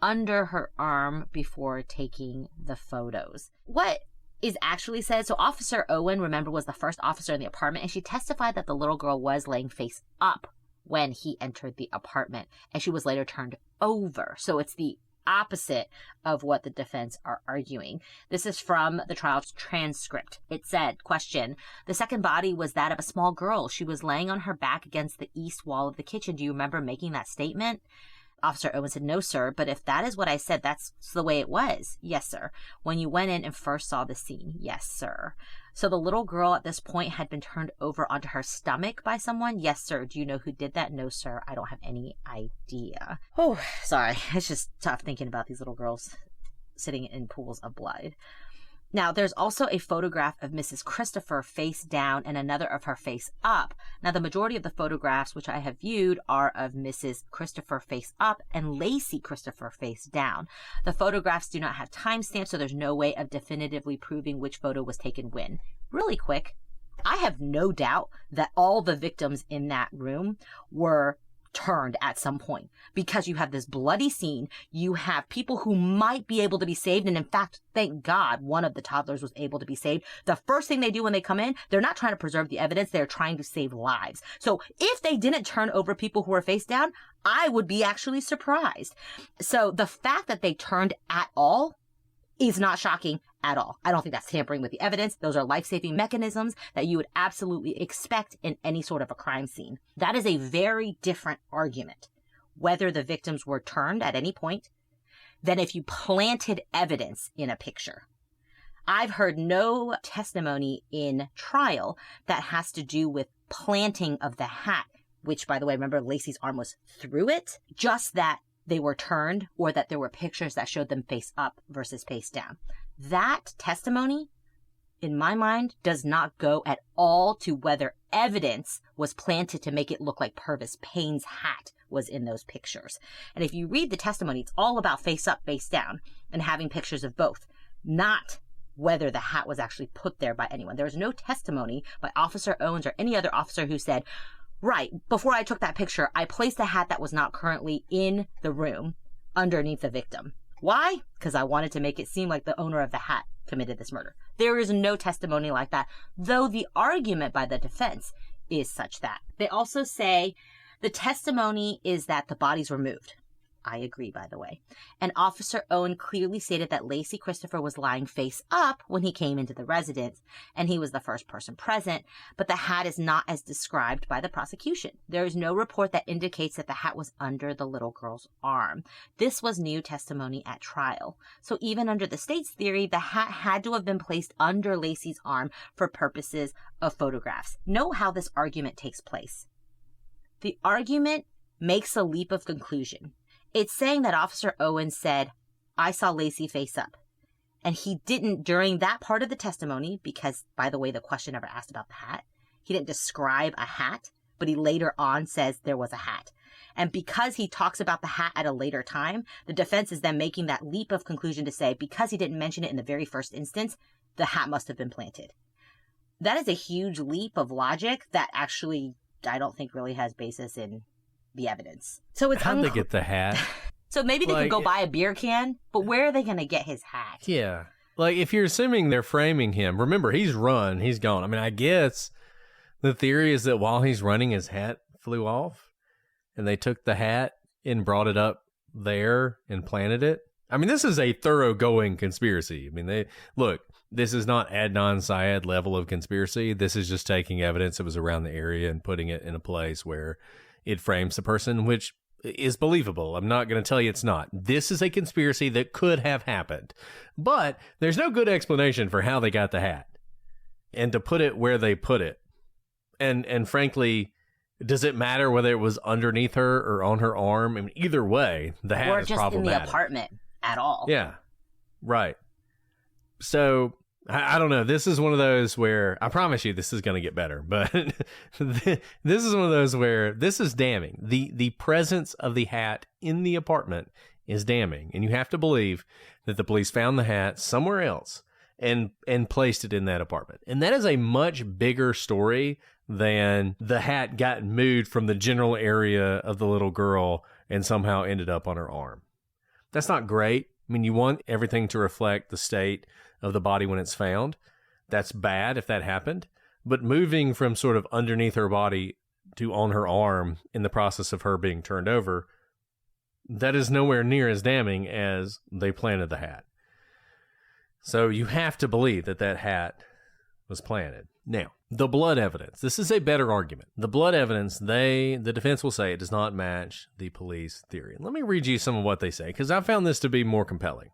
under her arm before taking the photos. What is actually said, so Officer Owen, remember, was the first officer in the apartment, and she testified that the little girl was laying face up when he entered the apartment, and she was later turned over. So it's the opposite of what the defense are arguing. This is from the trial transcript. It said, question, the second body was that of a small girl. She was laying on her back against the east wall of the kitchen. Do you remember making that statement? Officer Owen said, no, sir, but if that is what I said, that's the way it was. Yes, sir. When you went in and first saw the scene? Yes, sir. So the little girl at this point had been turned over onto her stomach by someone? Yes, sir. Do you know who did that? No, sir. I don't have any idea. Oh, sorry. It's just tough thinking about these little girls sitting in pools of blood. Now, there's also a photograph of Mrs. Christopher face down and another of her face up. Now, the majority of the photographs which I have viewed are of Mrs. Christopher face up and Lacey Christopher face down. The photographs do not have timestamps, so there's no way of definitively proving which photo was taken when. Really quick, I have no doubt that all the victims in that room were turned at some point, because you have this bloody scene, you have people who might be able to be saved, and in fact, thank God, one of the toddlers was able to be saved. The first thing they do when they come in, they're not trying to preserve the evidence, they're trying to save lives. So if they didn't turn over people who were face down, I would be actually surprised. So the fact that they turned at all is not shocking at all. I don't think that's tampering with the evidence. Those are life-saving mechanisms that you would absolutely expect in any sort of a crime scene. That is a very different argument, whether the victims were turned at any point, than if you planted evidence in a picture. I've heard no testimony in trial that has to do with planting of the hat, which, by the way, remember, Lacey's arm was through it, just that they were turned or that there were pictures that showed them face up versus face down. That testimony, in my mind, does not go at all to whether evidence was planted to make it look like Pervis Payne's hat was in those pictures. And if you read the testimony, it's all about face up, face down, and having pictures of both, not whether the hat was actually put there by anyone. There was no testimony by Officer Owens or any other officer who said, right, before I took that picture, I placed a hat that was not currently in the room underneath the victim. Why? Because I wanted to make it seem like the owner of the hat committed this murder. There is no testimony like that, though the argument by the defense is such that. They also say the testimony is that the bodies were moved. I agree, by the way. And Officer Owen clearly stated that Lacey Christopher was lying face up when he came into the residence, and he was the first person present, but the hat is not as described by the prosecution. There is no report that indicates that the hat was under the little girl's arm. This was new testimony at trial. So even under the state's theory, the hat had to have been placed under Lacey's arm for purposes of photographs. Note how this argument takes place. The argument makes a leap of conclusion. It's saying that Officer Owen said, I saw Lacey face up. And he didn't during that part of the testimony, because, by the way, the question never asked about the hat. He didn't describe a hat, but he later on says there was a hat. And because he talks about the hat at a later time, the defense is then making that leap of conclusion to say, because he didn't mention it in the very first instance, the hat must have been planted. That is a huge leap of logic that actually, I don't think, really has basis in the evidence. So it's how'd they get the hat? So maybe they could go buy a beer can, but where are they going to get his hat? Yeah. Like, if you're assuming they're framing him, remember, he's run, he's gone. I mean, I guess the theory is that while he's running, his hat flew off, and they took the hat and brought it up there and planted it. I mean, this is a thoroughgoing conspiracy. I mean, this is not Adnan Syed level of conspiracy. This is just taking evidence that was around the area and putting it in a place where it frames the person, which is believable. I'm not going to tell you it's not. This is a conspiracy that could have happened. But there's no good explanation for how they got the hat. and to put it where they put it. And frankly, does it matter whether it was underneath her or on her arm? I mean, either way, the hat is problematic. Or just in the apartment at all. Yeah, right. So, I don't know. This is one of those where, I promise you this is going to get better, but this is one of those where this is damning. The presence of the hat in the apartment is damning, and you have to believe that the police found the hat somewhere else and placed it in that apartment. And that is a much bigger story than the hat got moved from the general area of the little girl and somehow ended up on her arm. That's not great. I mean, you want everything to reflect the state of the body when it's found. That's bad if that happened. But moving from sort of underneath her body to on her arm in the process of her being turned over, that is nowhere near as damning as they planted the hat. So you have to believe that that hat was planted. Now, the blood evidence. This is a better argument. The blood evidence, the defense will say it does not match the police theory. And let me read you some of what they say, because I found this to be more compelling.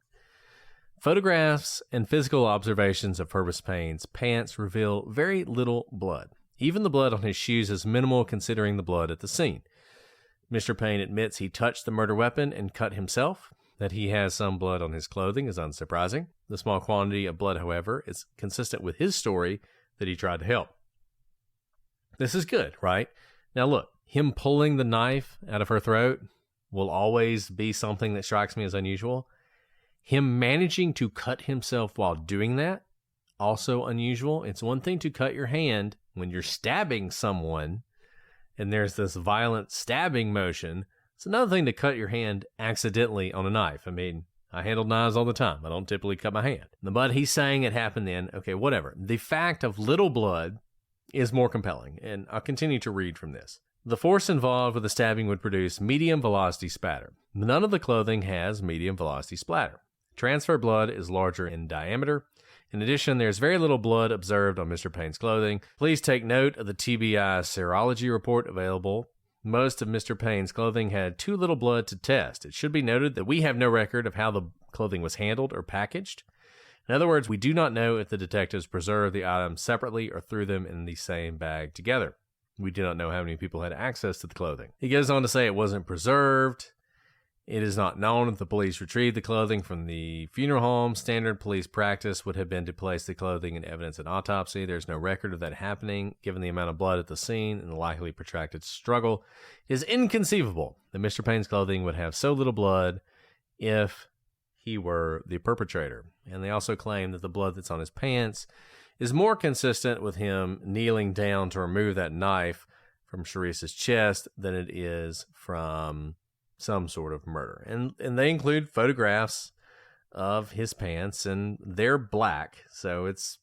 Photographs and physical observations of Pervis Payne's pants reveal very little blood. Even the blood on his shoes is minimal considering the blood at the scene. Mr. Payne admits he touched the murder weapon and cut himself. That he has some blood on his clothing is unsurprising. The small quantity of blood, however, is consistent with his story that he tried to help. This is good, right? Now look, him pulling the knife out of her throat will always be something that strikes me as unusual. Him managing to cut himself while doing that, also unusual. It's one thing to cut your hand when you're stabbing someone and there's this violent stabbing motion. It's another thing to cut your hand accidentally on a knife. I mean, I handle knives all the time. I don't typically cut my hand. But he's saying it happened then. Okay, whatever. The fact of little blood is more compelling, and I'll continue to read from this. The force involved with the stabbing would produce medium velocity spatter. None of the clothing has medium velocity splatter. Transfer blood is larger in diameter. In addition, there's very little blood observed on Mr. Payne's clothing. Please take note of the TBI serology report available. Most of Mr. Payne's clothing had too little blood to test. It should be noted that we have no record of how the clothing was handled or packaged. In other words, we do not know if the detectives preserved the items separately or threw them in the same bag together. We do not know how many people had access to the clothing. He goes on to say it wasn't preserved. It is not known if the police retrieved the clothing from the funeral home. Standard police practice would have been to place the clothing in evidence at autopsy. There's no record of that happening, given the amount of blood at the scene and the likely protracted struggle. It is inconceivable that Mr. Payne's clothing would have so little blood if he were the perpetrator. And they also claim that the blood that's on his pants is more consistent with him kneeling down to remove that knife from Sharice's chest than it is from some sort of murder. And they include photographs of his pants, and they're black, so it's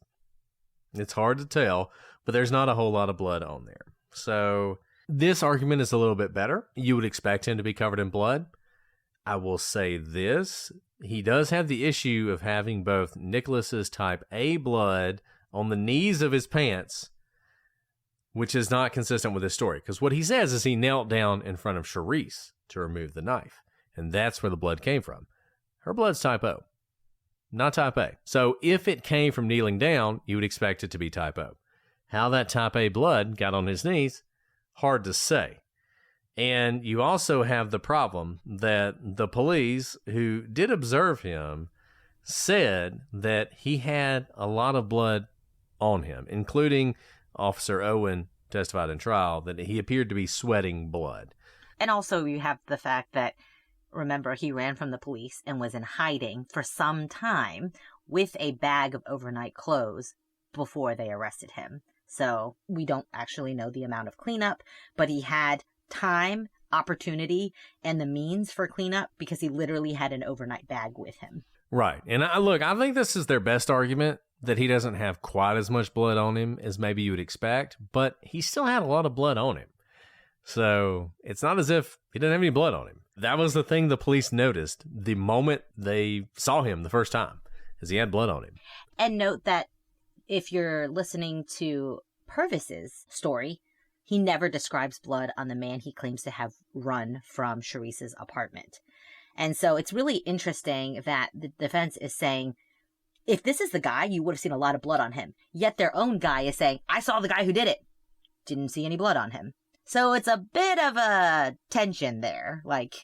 hard to tell, but there's not a whole lot of blood on there. So this argument is a little bit better. You would expect him to be covered in blood. I will say this, he does have the issue of having both Nicholas's type A blood on the knees of his pants, which is not consistent with his story, because what he says is he knelt down in front of Sharice to remove the knife, and that's where the blood came from. Her blood's type O, not type A. So if it came from kneeling down, you would expect it to be type O. How that type A blood got on his knees, hard to say. And you also have the problem that the police who did observe him said that he had a lot of blood on him, including Officer Owen testified in trial that he appeared to be sweating blood. And also you have the fact that, remember, he ran from the police and was in hiding for some time with a bag of overnight clothes before they arrested him. So we don't actually know the amount of cleanup, but he had time, opportunity, and the means for cleanup because he literally had an overnight bag with him. Right. And I think this is their best argument, that he doesn't have quite as much blood on him as maybe you would expect, but he still had a lot of blood on him. So it's not as if he didn't have any blood on him. That was the thing the police noticed the moment they saw him the first time, is he had blood on him. And note that if you're listening to Pervis's story, he never describes blood on the man he claims to have run from Sharice's apartment. And so it's really interesting that the defense is saying If this is the guy, you would have seen a lot of blood on him. Yet their own guy is saying, I saw the guy who did it. Didn't see any blood on him. So it's a bit of a tension there. Like,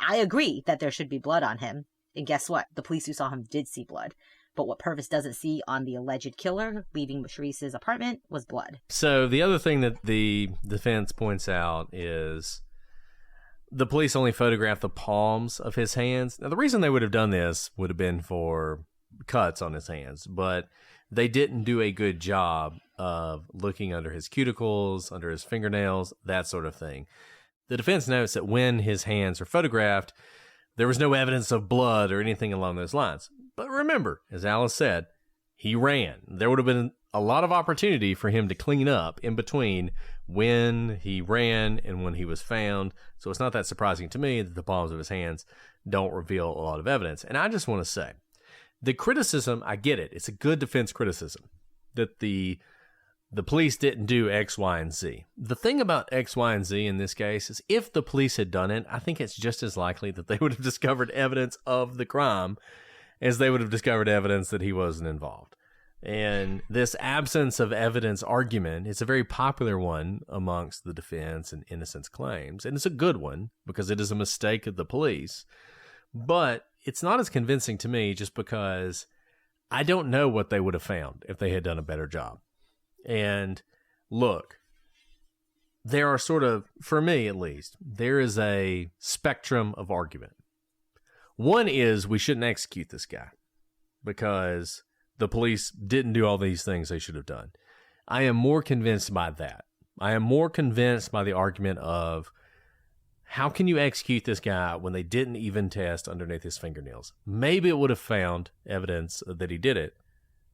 I agree that there should be blood on him. And guess what? The police who saw him did see blood. But what Pervis doesn't see on the alleged killer leaving Sharice's apartment was blood. So the other thing that the defense points out is the police only photographed the palms of his hands. Now, the reason they would have done this would have been for cuts on his hands, but they didn't do a good job of looking under his cuticles, under his fingernails, that sort of thing. The defense notes that when his hands are photographed, there was no evidence of blood or anything along those lines. But remember, as Alice said, he ran. There would have been a lot of opportunity for him to clean up in between when he ran and when he was found. So it's not that surprising to me that the palms of his hands don't reveal a lot of evidence. And I just want to say, the criticism, I get it. It's a good defense criticism that the police didn't do X, Y, and Z. The thing about X, Y, and Z in this case is if the police had done it, I think it's just as likely that they would have discovered evidence of the crime as they would have discovered evidence that he wasn't involved. And this absence of evidence argument is a very popular one amongst the defense and innocence claims. And it's a good one because it is a mistake of the police. But it's not as convincing to me just because I don't know what they would have found if they had done a better job. And look, there are sort of, for me at least, there is a spectrum of argument. One is we shouldn't execute this guy because the police didn't do all these things they should have done. I am more convinced by that. I am more convinced by the argument of how can you execute this guy when they didn't even test underneath his fingernails? Maybe it would have found evidence that he did it,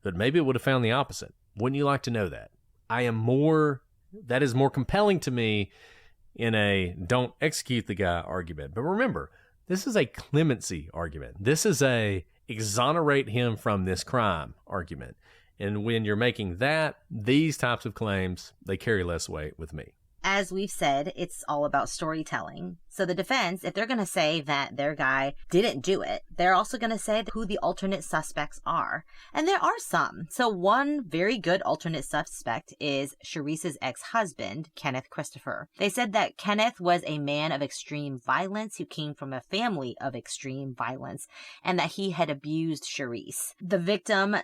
but maybe it would have found the opposite. Wouldn't you like to know that? That is more compelling to me in a don't execute the guy argument. But remember, this is a clemency argument. This is a exonerate him from this crime argument. And when you're making that, these types of claims, they carry less weight with me. As we've said, it's all about storytelling. So the defense, if they're going to say that their guy didn't do it, they're also going to say who the alternate suspects are. And there are some. So one very good alternate suspect is Sharice's ex-husband, Kenneth Christopher. They said that Kenneth was a man of extreme violence who came from a family of extreme violence and that he had abused Sharice. The victim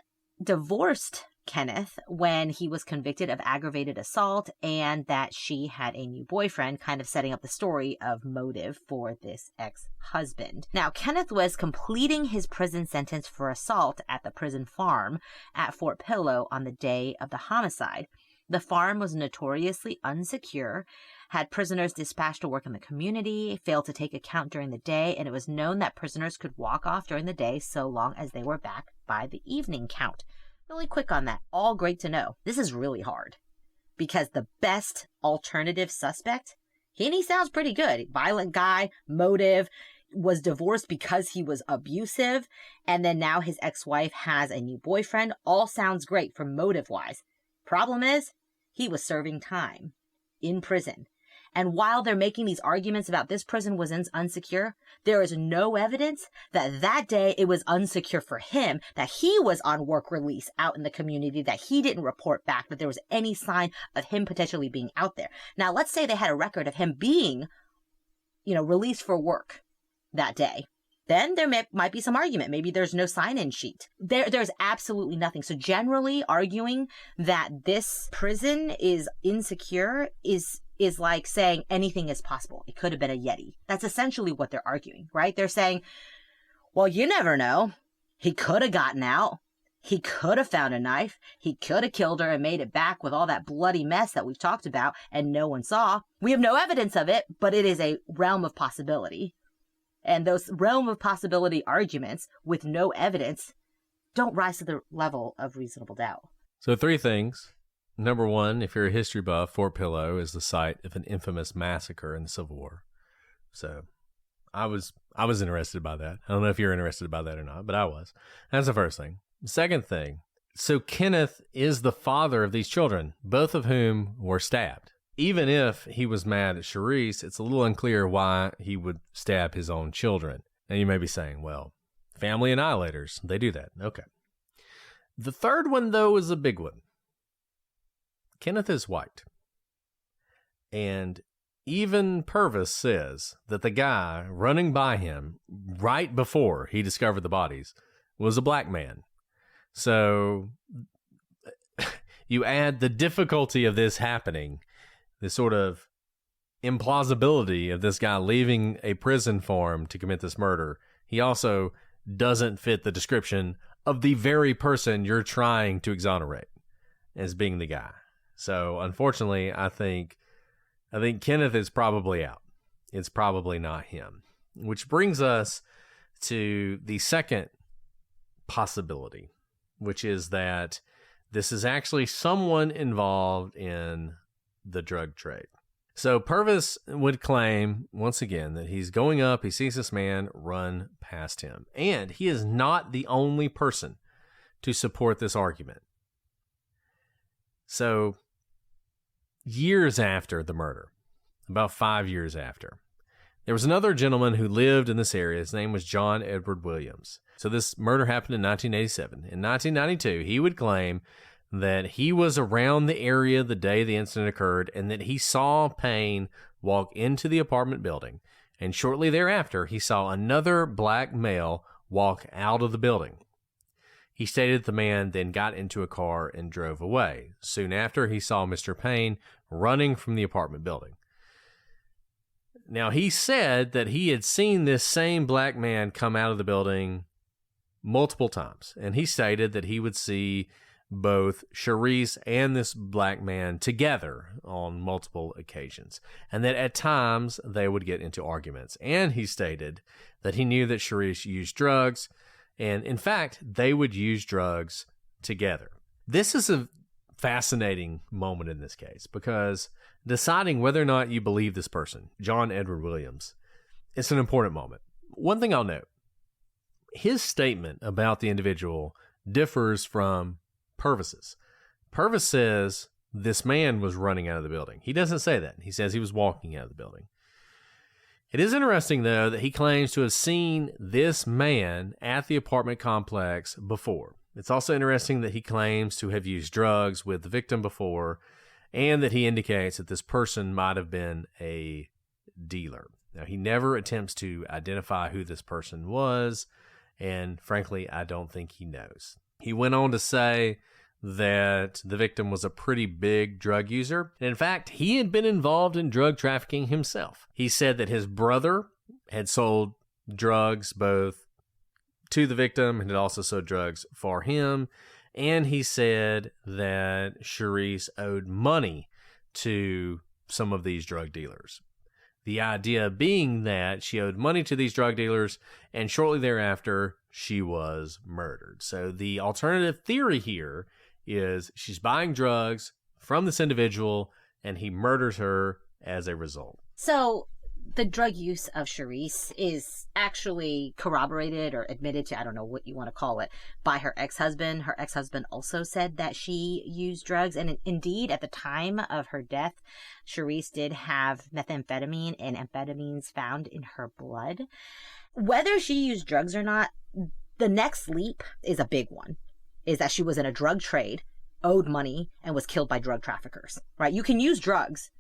divorced Kenneth when he was convicted of aggravated assault and that she had a new boyfriend, kind of setting up the story of motive for this ex-husband. Now, Kenneth was completing his prison sentence for assault at the prison farm at Fort Pillow on the day of the homicide. The farm was notoriously unsecure, had prisoners dispatched to work in the community, failed to take account during the day, and it was known that prisoners could walk off during the day so long as they were back by the evening count. Really quick on that. All great to know. This is really hard because the best alternative suspect, he sounds pretty good. Violent guy, motive, was divorced because he was abusive, and then now his ex-wife has a new boyfriend. All sounds great for motive-wise. Problem is, he was serving time in prison. And while they're making these arguments about this prison was unsecure, there is no evidence that that day it was unsecure for him, that he was on work release out in the community, that he didn't report back, that there was any sign of him potentially being out there. Now, let's say they had a record of him being, released for work that day. Then there might be some argument. Maybe there's no sign-in sheet. There's absolutely nothing. So generally arguing that this prison is insecure is like saying anything is possible. It could have been a Yeti. That's essentially what they're arguing, right? They're saying, well, you never know. He could have gotten out. He could have found a knife. He could have killed her and made it back with all that bloody mess that we've talked about and no one saw. We have no evidence of it, but it is a realm of possibility. And those realm of possibility arguments with no evidence don't rise to the level of reasonable doubt. So 3 things. Number 1, if you're a history buff, Fort Pillow is the site of an infamous massacre in the Civil War. So I was interested by that. I don't know if you're interested by that or not, but I was. That's the first thing. The second thing, so Kenneth is the father of these children, both of whom were stabbed. Even if he was mad at Sharice, it's a little unclear why he would stab his own children. Now you may be saying, well, family annihilators, they do that. Okay. The third one, though, is a big one. Kenneth is white. And even Pervis says that the guy running by him right before he discovered the bodies was a black man. So you add the difficulty of this happening, the sort of implausibility of this guy leaving a prison farm to commit this murder. He also doesn't fit the description of the very person you're trying to exonerate as being the guy. So unfortunately, I think Kenneth is probably out. It's probably not him. Which brings us to the second possibility, which is that this is actually someone involved in the drug trade. So Pervis would claim, once again, that he's going up, he sees this man run past him. And he is not the only person to support this argument. So, years after the murder, about 5 years after, there was another gentleman who lived in this area. His name was John Edward Williams. So this murder happened in 1987. In 1992, he would claim that he was around the area the day the incident occurred and that he saw Payne walk into the apartment building. And shortly thereafter, he saw another black male walk out of the building. He stated the man then got into a car and drove away. Soon after, he saw Mr. Payne running from the apartment building. Now, he said that he had seen this same black man come out of the building multiple times. And he stated that he would see both Sharice and this black man together on multiple occasions, and that at times they would get into arguments. And he stated that he knew that Sharice used drugs, and in fact, they would use drugs together. This is a fascinating moment in this case, because deciding whether or not you believe this person, John Edward Williams, it's an important moment. One thing I'll note, his statement about the individual differs from Pervis's. Pervis says this man was running out of the building. He doesn't say that. He says he was walking out of the building. It is interesting, though, that he claims to have seen this man at the apartment complex before. It's also interesting that he claims to have used drugs with the victim before, and that he indicates that this person might have been a dealer. Now, he never attempts to identify who this person was, and frankly, I don't think he knows. He went on to say that the victim was a pretty big drug user. And in fact, he had been involved in drug trafficking himself. He said that his brother had sold drugs both to the victim and had also sold drugs for him. And he said that Sharice owed money to some of these drug dealers. The idea being that she owed money to these drug dealers, and shortly thereafter, she was murdered. So the alternative theory here is she's buying drugs from this individual, and he murders her as a result. So the drug use of Sharice is actually corroborated or admitted to, I don't know what you want to call it, by her ex-husband. Her ex-husband also said that she used drugs. And indeed, at the time of her death, Sharice did have methamphetamine and amphetamines found in her blood. Whether she used drugs or not, the next leap is a big one, is that she was in a drug trade, owed money, and was killed by drug traffickers, right? You can use drugs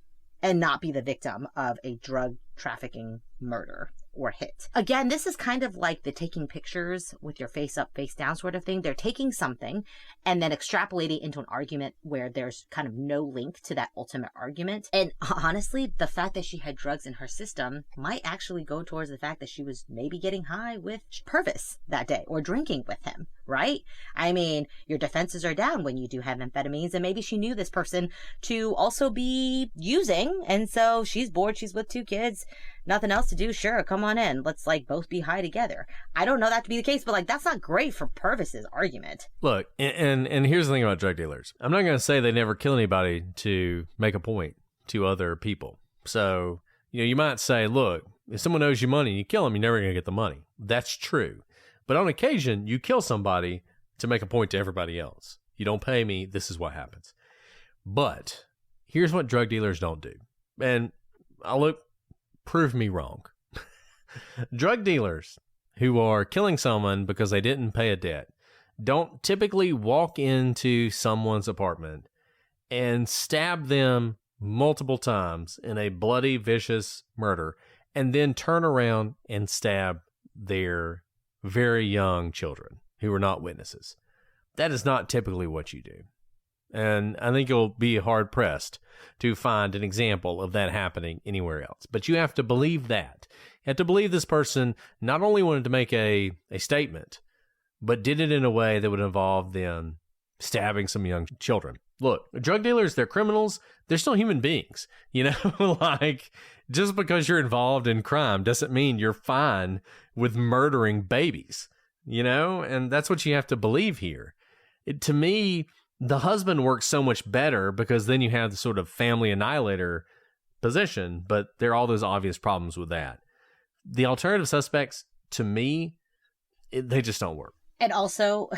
and not be the victim of a drug trafficking murder or hit. Again, this is kind of like the taking pictures with your face up, face down sort of thing. They're taking something and then extrapolating into an argument where there's kind of no link to that ultimate argument. And honestly, the fact that she had drugs in her system might actually go towards the fact that she was maybe getting high with Pervis that day or drinking with him, right? I mean, your defenses are down when you do have amphetamines, and maybe she knew this person to also be using, and so she's bored, she's with 2 kids, nothing else to do, sure, come on in, let's like both be high together. I don't know that to be the case, but like that's not great for Pervis's argument. Look, and here's the thing about drug dealers. I'm not going to say they never kill anybody to make a point to other people. So, you might say, look, if someone owes you money and you kill them, you're never going to get the money. That's true. But on occasion, you kill somebody to make a point to everybody else. You don't pay me, this is what happens. But here's what drug dealers don't do. And prove me wrong. Drug dealers who are killing someone because they didn't pay a debt don't typically walk into someone's apartment and stab them multiple times in a bloody, vicious murder, and then turn around and stab their very young children who are not witnesses. That is not typically what you do. And I think you'll be hard-pressed to find an example of that happening anywhere else. But you have to believe that. You have to believe this person not only wanted to make a statement, but did it in a way that would involve them stabbing some young children. Look, drug dealers, they're criminals. They're still human beings. You know, like, just because you're involved in crime doesn't mean you're fine with murdering babies, you know? And that's what you have to believe here. To me, the husband works so much better because then you have the sort of family annihilator position, but there are all those obvious problems with that. The alternative suspects, to me, they just don't work. And also,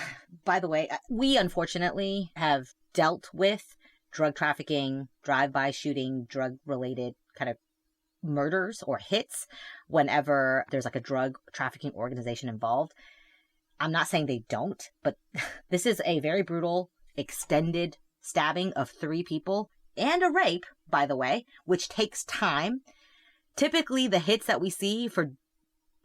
by the way, we unfortunately have dealt with drug trafficking, drive-by shooting, drug-related kind of murders or hits whenever there's like a drug trafficking organization involved. I'm not saying they don't, but this is a very brutal, extended stabbing of 3 people and a rape, by the way, which takes time. Typically, the hits that we see for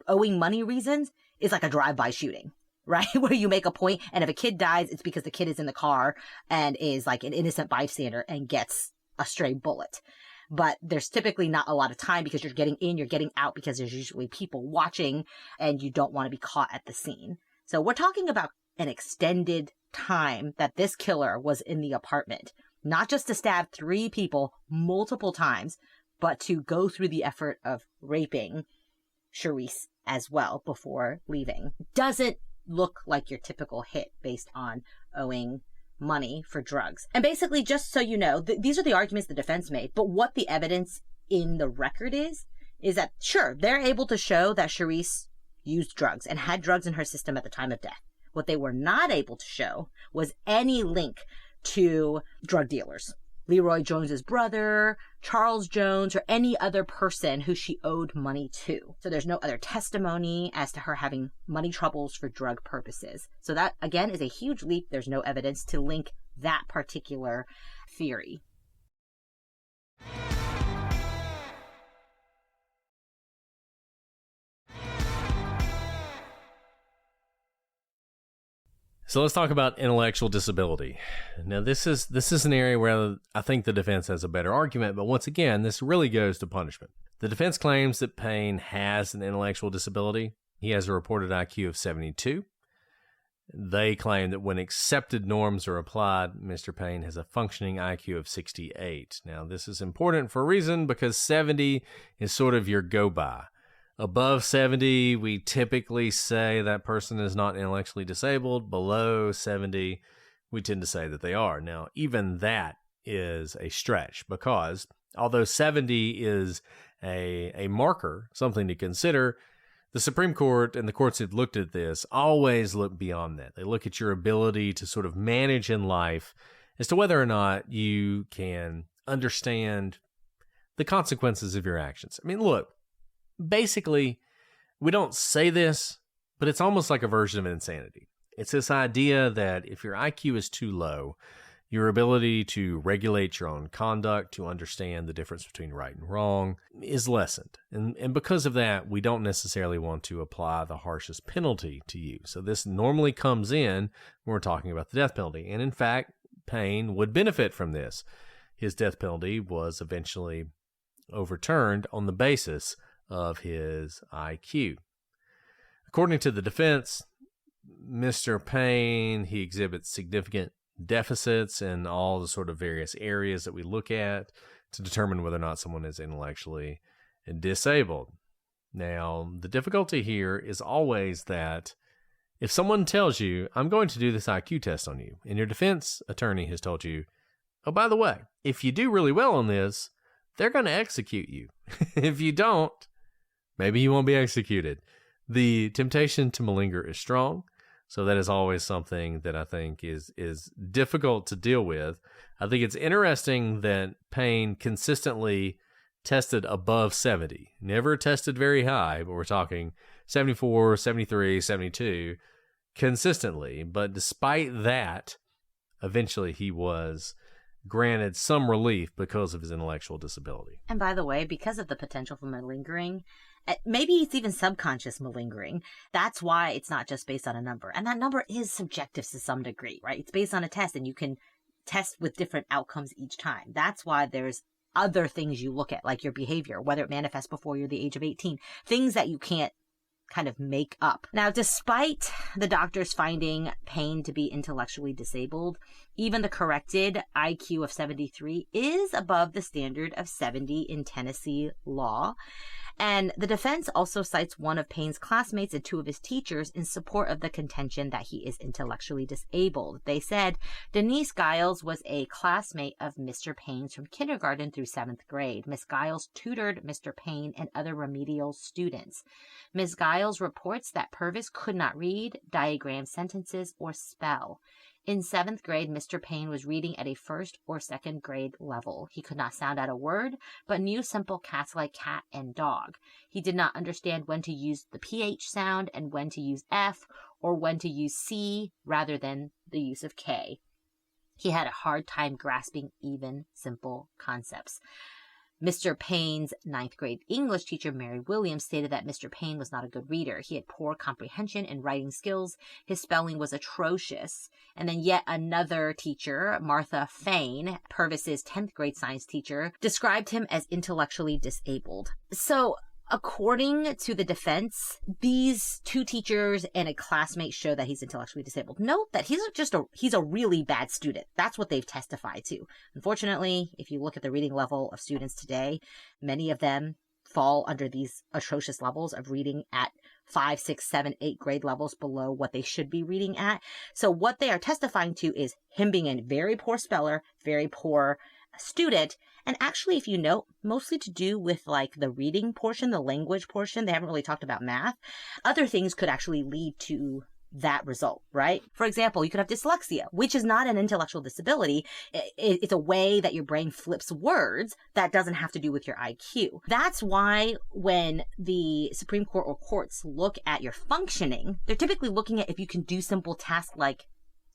owing money reasons is like a drive-by shooting, right? Where you make a point, and if a kid dies, it's because the kid is in the car and is like an innocent bystander and gets a stray bullet. But there's typically not a lot of time because you're getting in, you're getting out because there's usually people watching and you don't want to be caught at the scene. So we're talking about an extended time that this killer was in the apartment, not just to stab 3 people multiple times, but to go through the effort of raping Charisse as well before leaving. Doesn't look like your typical hit based on owing money for drugs. And basically, just so you know, these are the arguments the defense made, but what the evidence in the record is that, sure, they're able to show that Charisse used drugs and had drugs in her system at the time of death. What they were not able to show was any link to drug dealers. Leroy Jones's brother, Charles Jones, or any other person who she owed money to. So there's no other testimony as to her having money troubles for drug purposes. So that, again, is a huge leap. There's no evidence to link that particular theory. So let's talk about intellectual disability. Now, this is an area where I think the defense has a better argument, but once again, this really goes to punishment. The defense claims that Payne has an intellectual disability. He has a reported IQ of 72. They claim that when accepted norms are applied, Mr. Payne has a functioning IQ of 68. Now, this is important for a reason, because 70 is sort of your go-by. Above 70, we typically say that person is not intellectually disabled. Below 70, we tend to say that they are. Now, even that is a stretch, because although 70 is a marker, something to consider, the Supreme Court and the courts that have looked at this always look beyond that. They look at your ability to sort of manage in life as to whether or not you can understand the consequences of your actions. I mean, look, basically, we don't say this, but it's almost like a version of insanity. It's this idea that if your IQ is too low, your ability to regulate your own conduct, to understand the difference between right and wrong, is lessened. And because of that, we don't necessarily want to apply the harshest penalty to you. So this normally comes in when we're talking about the death penalty. And in fact, Payne would benefit from this. His death penalty was eventually overturned on the basis of his IQ. According to the defense, Mr. Payne, he exhibits significant deficits in all the sort of various areas that we look at to determine whether or not someone is intellectually disabled. Now, the difficulty here is always that if someone tells you, I'm going to do this IQ test on you, and your defense attorney has told you, oh, by the way, if you do really well on this, they're going to execute you. If you don't, maybe you won't be executed. The temptation to malinger is strong. So that is always something that I think is difficult to deal with. I think it's interesting that Payne consistently tested above 70. Never tested very high, but we're talking 74, 73, 72. consistently. But despite that, eventually he was granted some relief because of his intellectual disability. And by the way, because of the potential for malingering, maybe it's even subconscious malingering. That's why it's not just based on a number. And that number is subjective to some degree, right? It's based on a test, and you can test with different outcomes each time. That's why there's other things you look at, like your behavior, whether it manifests before you're the age of 18, things that you can't kind of make up. Now, despite the doctors finding Payne to be intellectually disabled, even the corrected IQ of 73 is above the standard of 70 in Tennessee law. And the defense also cites one of Payne's classmates and two of his teachers in support of the contention that he is intellectually disabled. They said Denise Giles was a classmate of Mr. Payne's from kindergarten through 7th grade. Miss Giles tutored Mr. Payne and other remedial students. Ms. Giles reports that Pervis could not read, diagram sentences, or spell. In 7th grade, Mr. Payne was reading at a 1st or 2nd grade level. He could not sound out a word, but knew simple cats like cat and dog. He did not understand when to use the PH sound and when to use F, or when to use C rather than the use of K. He had a hard time grasping even simple concepts. Mr. Payne's 9th grade English teacher, Mary Williams, stated that Mr. Payne was not a good reader. He had poor comprehension and writing skills. His spelling was atrocious. And then yet another teacher, Martha Fane, Pervis's 10th grade science teacher, described him as intellectually disabled. So, according to the defense, these two teachers and a classmate show that he's intellectually disabled. Note that he's a really bad student. That's what they've testified to. Unfortunately, if you look at the reading level of students today, many of them fall under these atrocious levels of reading at 5, 6, 7, 8 grade levels below what they should be reading at. So what they are testifying to is him being a very poor speller, very poor student, and actually, if you note, mostly to do with like the reading portion, the language portion. They haven't really talked about math. Other things could actually lead to that result, right? For example, you could have dyslexia, which is not an intellectual disability. It's a way that your brain flips words that doesn't have to do with your IQ. That's why when the Supreme Court or courts look at your functioning, they're typically looking at if you can do simple tasks like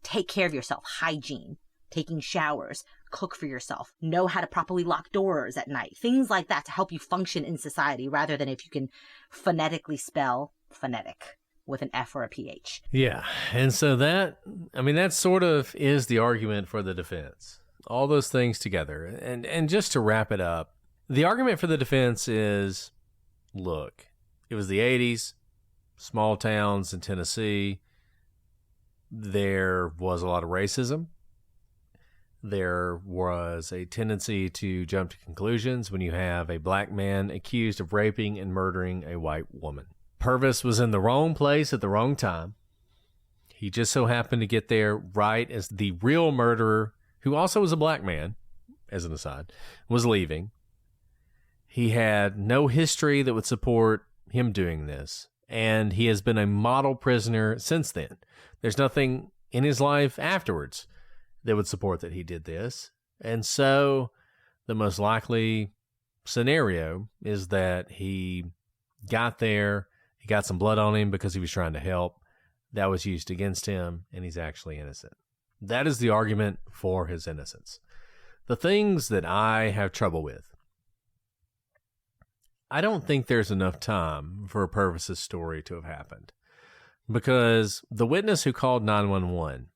take care of yourself, hygiene, taking showers, cook for yourself, know how to properly lock doors at night, things like that to help you function in society rather than if you can phonetically spell phonetic with an F or a PH. Yeah. And so that sort of is the argument for the defense. All those things together. And just to wrap it up, the argument for the defense is, look, it was the 80s, small towns in Tennessee. There was a lot of racism. There was a tendency to jump to conclusions when you have a black man accused of raping and murdering a white woman. Pervis was in the wrong place at the wrong time. He just so happened to get there right as the real murderer, who also was a black man, as an aside, was leaving. He had no history that would support him doing this, and he has been a model prisoner since then. There's nothing in his life afterwards that would support that he did this. And so the most likely scenario is that he got there, he got some blood on him because he was trying to help. That was used against him, and he's actually innocent. That is the argument for his innocence. The things that I have trouble with, I don't think there's enough time for Pervis's story to have happened, because the witness who called 911,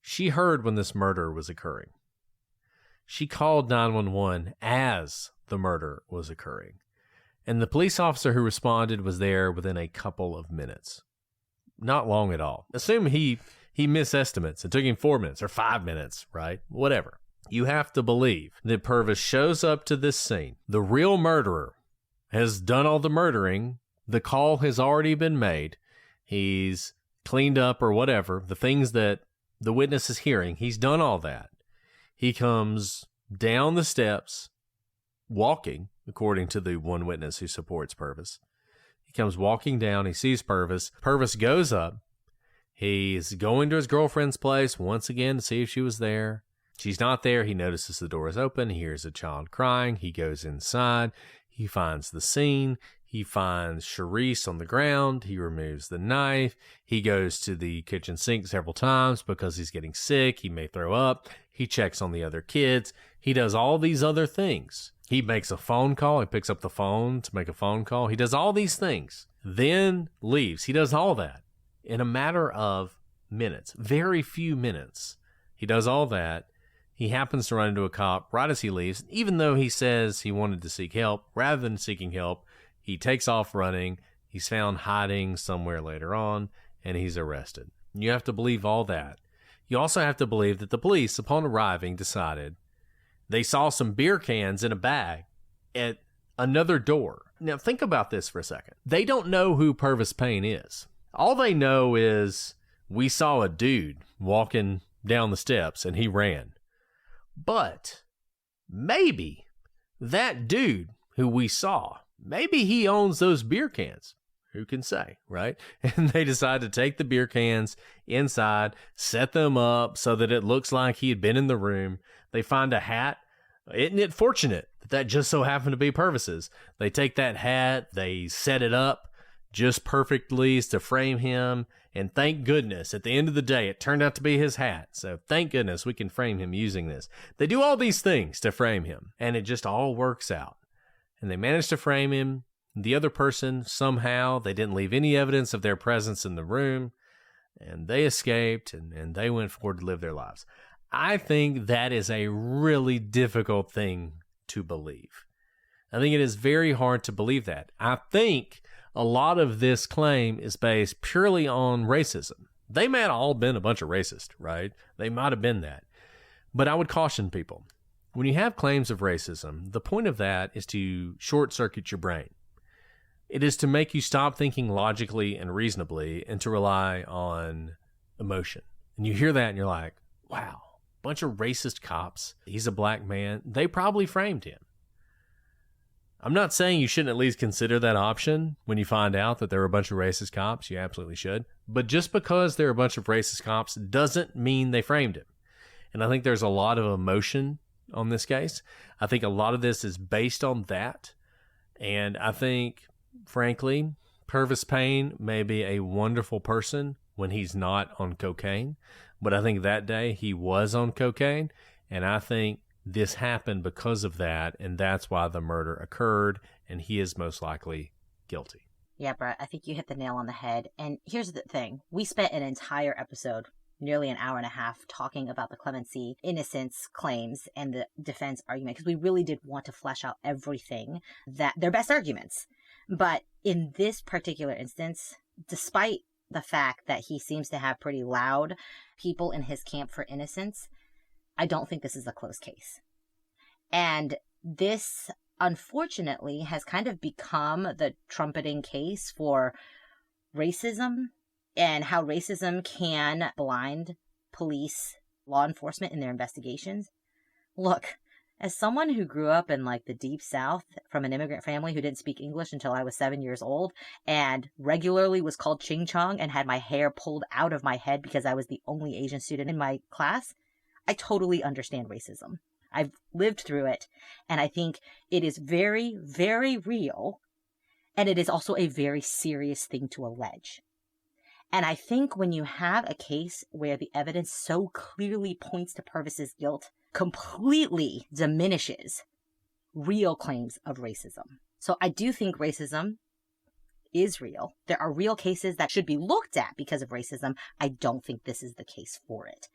she heard when this murder was occurring. She called 911 as the murder was occurring. And the police officer who responded was there within a couple of minutes. Not long at all. Assume he missed estimates. It took him 4 minutes or 5 minutes, right? Whatever. You have to believe that Pervis shows up to this scene. The real murderer has done all the murdering. The call has already been made. He's cleaned up or whatever. The things that the witness is hearing, he's done all that. He comes down the steps, walking, according to the one witness who supports Pervis. He comes walking down, he sees Pervis. Pervis goes up. He's going to his girlfriend's place once again to see if she was there. She's not there. He notices the door is open. He hears a child crying. He goes inside. He finds the scene. He finds Charisse on the ground. He removes the knife. He goes to the kitchen sink several times because he's getting sick. He may throw up. He checks on the other kids. He does all these other things. He makes a phone call. He picks up the phone to make a phone call. He does all these things, then leaves. He does all that in a matter of minutes, very few minutes. He does all that. He happens to run into a cop right as he leaves. Even though he says he wanted to seek help, rather than seeking help, he takes off running. He's found hiding somewhere later on, and he's arrested. You have to believe all that. You also have to believe that the police, upon arriving, decided they saw some beer cans in a bag at another door. Now, think about this for a second. They don't know who Pervis Payne is. All they know is we saw a dude walking down the steps, and he ran. But maybe that dude who we saw, maybe he owns those beer cans. Who can say, right? And they decide to take the beer cans inside, set them up so that it looks like he had been in the room. They find a hat. Isn't it fortunate that that just so happened to be Pervis's? They take that hat, they set it up just perfectly to frame him. And thank goodness, at the end of the day, it turned out to be his hat. So thank goodness we can frame him using this. They do all these things to frame him, and it just all works out. And they managed to frame him. The other person, somehow, they didn't leave any evidence of their presence in the room, and they escaped, and they went forward to live their lives. I think that is a really difficult thing to believe. I think it is very hard to believe that. I think a lot of this claim is based purely on racism. They might have all been a bunch of racists, right? They might have been that. But I would caution people, when you have claims of racism, the point of that is to short-circuit your brain. It is to make you stop thinking logically and reasonably and to rely on emotion. And you hear that and you're like, wow, bunch of racist cops. He's a black man. They probably framed him. I'm not saying you shouldn't at least consider that option when you find out that there are a bunch of racist cops. You absolutely should. But just because there are a bunch of racist cops doesn't mean they framed him. And I think there's a lot of emotion on this case. I think a lot of this is based on that. And I think, frankly, Pervis Payne may be a wonderful person when he's not on cocaine. But I think that day he was on cocaine. And I think this happened because of that, and that's why the murder occurred, and he is most likely guilty. Yeah, Brett, I think you hit the nail on the head. And here's the thing. We spent an entire episode, nearly an hour and a half, talking about the clemency, innocence claims, and the defense argument, because we really did want to flesh out everything, that their best arguments. But in this particular instance, despite the fact that he seems to have pretty loud people in his camp for innocence, I don't think this is a close case. And this, unfortunately, has kind of become the trumpeting case for racism and how racism can blind police, law enforcement in their investigations. Look, as someone who grew up in like the deep South from an immigrant family who didn't speak English until I was 7 years old and regularly was called Ching Chong and had my hair pulled out of my head because I was the only Asian student in my class, I totally understand racism. I've lived through it, and I think it is very, very real, and it is also a very serious thing to allege. And I think when you have a case where the evidence so clearly points to Pervis's guilt, completely diminishes real claims of racism. So I do think racism is real. There are real cases that should be looked at because of racism. I don't think this is the case for it.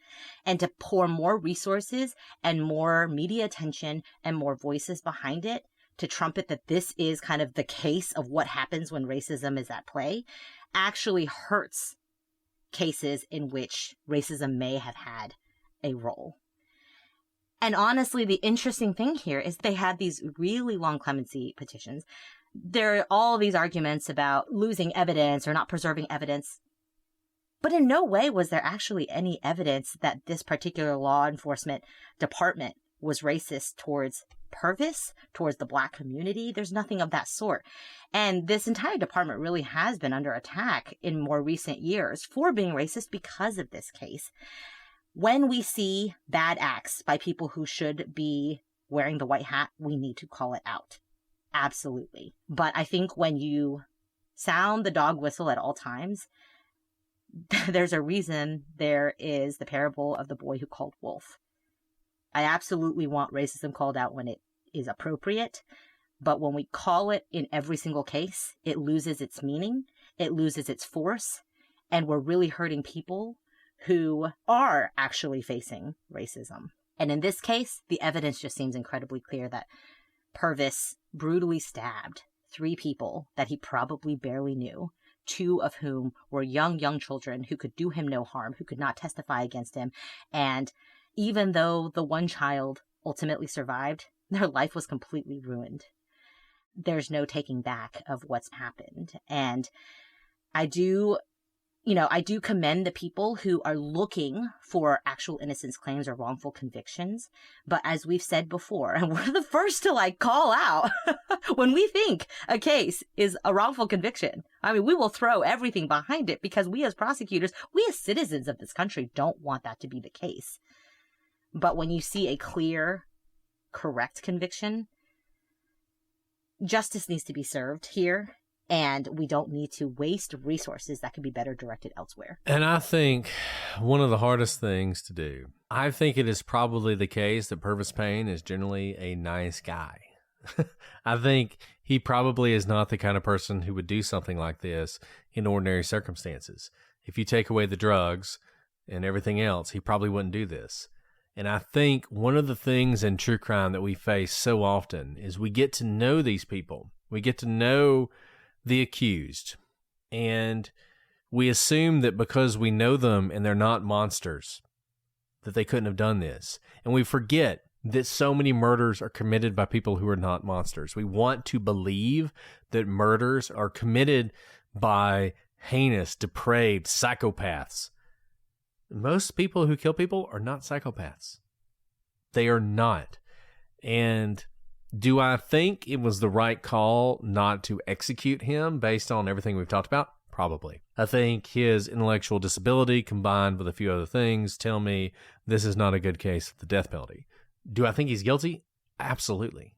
And to pour more resources and more media attention and more voices behind it to trumpet that this is kind of the case of what happens when racism is at play actually hurts cases in which racism may have had a role. And honestly, the interesting thing here is they had these really long clemency petitions. There are all these arguments about losing evidence or not preserving evidence. But in no way was there actually any evidence that this particular law enforcement department was racist towards Pervis, towards the Black community. There's nothing of that sort. And this entire department really has been under attack in more recent years for being racist because of this case. When we see bad acts by people who should be wearing the white hat, we need to call it out. Absolutely. But I think when you sound the dog whistle at all times, there's a reason there is the parable of the boy who called wolf. I absolutely want racism called out when it is appropriate, but when we call it in every single case, it loses its meaning, it loses its force, and we're really hurting people who are actually facing racism. And in this case, the evidence just seems incredibly clear that Pervis brutally stabbed 3 people that he probably barely knew, 2 of whom were young children who could do him no harm, who could not testify against him. And even though the one child ultimately survived, their life was completely ruined. There's no taking back of what's happened. And I do commend the people who are looking for actual innocence claims or wrongful convictions. But as we've said before, and we're the first to call out when we think a case is a wrongful conviction. I mean, we will throw everything behind it because we as prosecutors, we as citizens of this country don't want that to be the case. But when you see a clear, correct conviction, justice needs to be served here. And we don't need to waste resources that could be better directed elsewhere. And I think one of the hardest things to do, I think it is probably the case that Pervis Payne is generally a nice guy. I think he probably is not the kind of person who would do something like this in ordinary circumstances. If you take away the drugs and everything else, he probably wouldn't do this. And I think one of the things in true crime that we face so often is we get to know these people. We get to know the accused, and we assume that because we know them and they're not monsters, that they couldn't have done this. And we forget that so many murders are committed by people who are not monsters. We want to believe that murders are committed by heinous, depraved psychopaths. Most people who kill people are not psychopaths. They are not. And do I think it was the right call not to execute him based on everything we've talked about? Probably. I think his intellectual disability combined with a few other things tell me this is not a good case of the death penalty. Do I think he's guilty? Absolutely.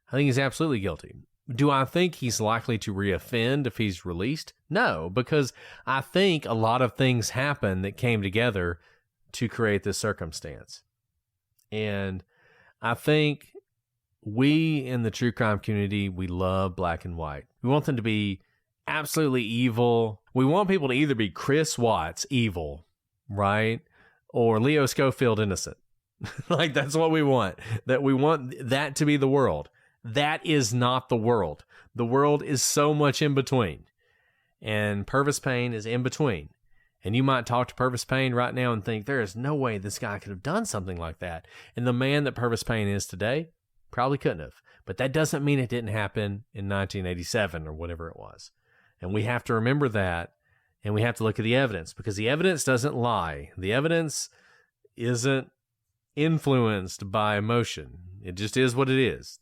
I think he's absolutely guilty. Do I think he's likely to reoffend if he's released? No, because I think a lot of things happen that came together to create this circumstance. And I think we in the true crime community, we love black and white. We want them to be absolutely evil. We want people to either be Chris Watts evil, right? Or Leo Schofield innocent. Like, that's what we want. That we want that to be the world. That is not the world. The world is so much in between. And Pervis Payne is in between. And you might talk to Pervis Payne right now and think, there is no way this guy could have done something like that. And the man that Pervis Payne is today probably couldn't have. But that doesn't mean it didn't happen in 1987 or whatever it was. And we have to remember that. And we have to look at the evidence, because the evidence doesn't lie. The evidence isn't influenced by emotion. It just is what it is.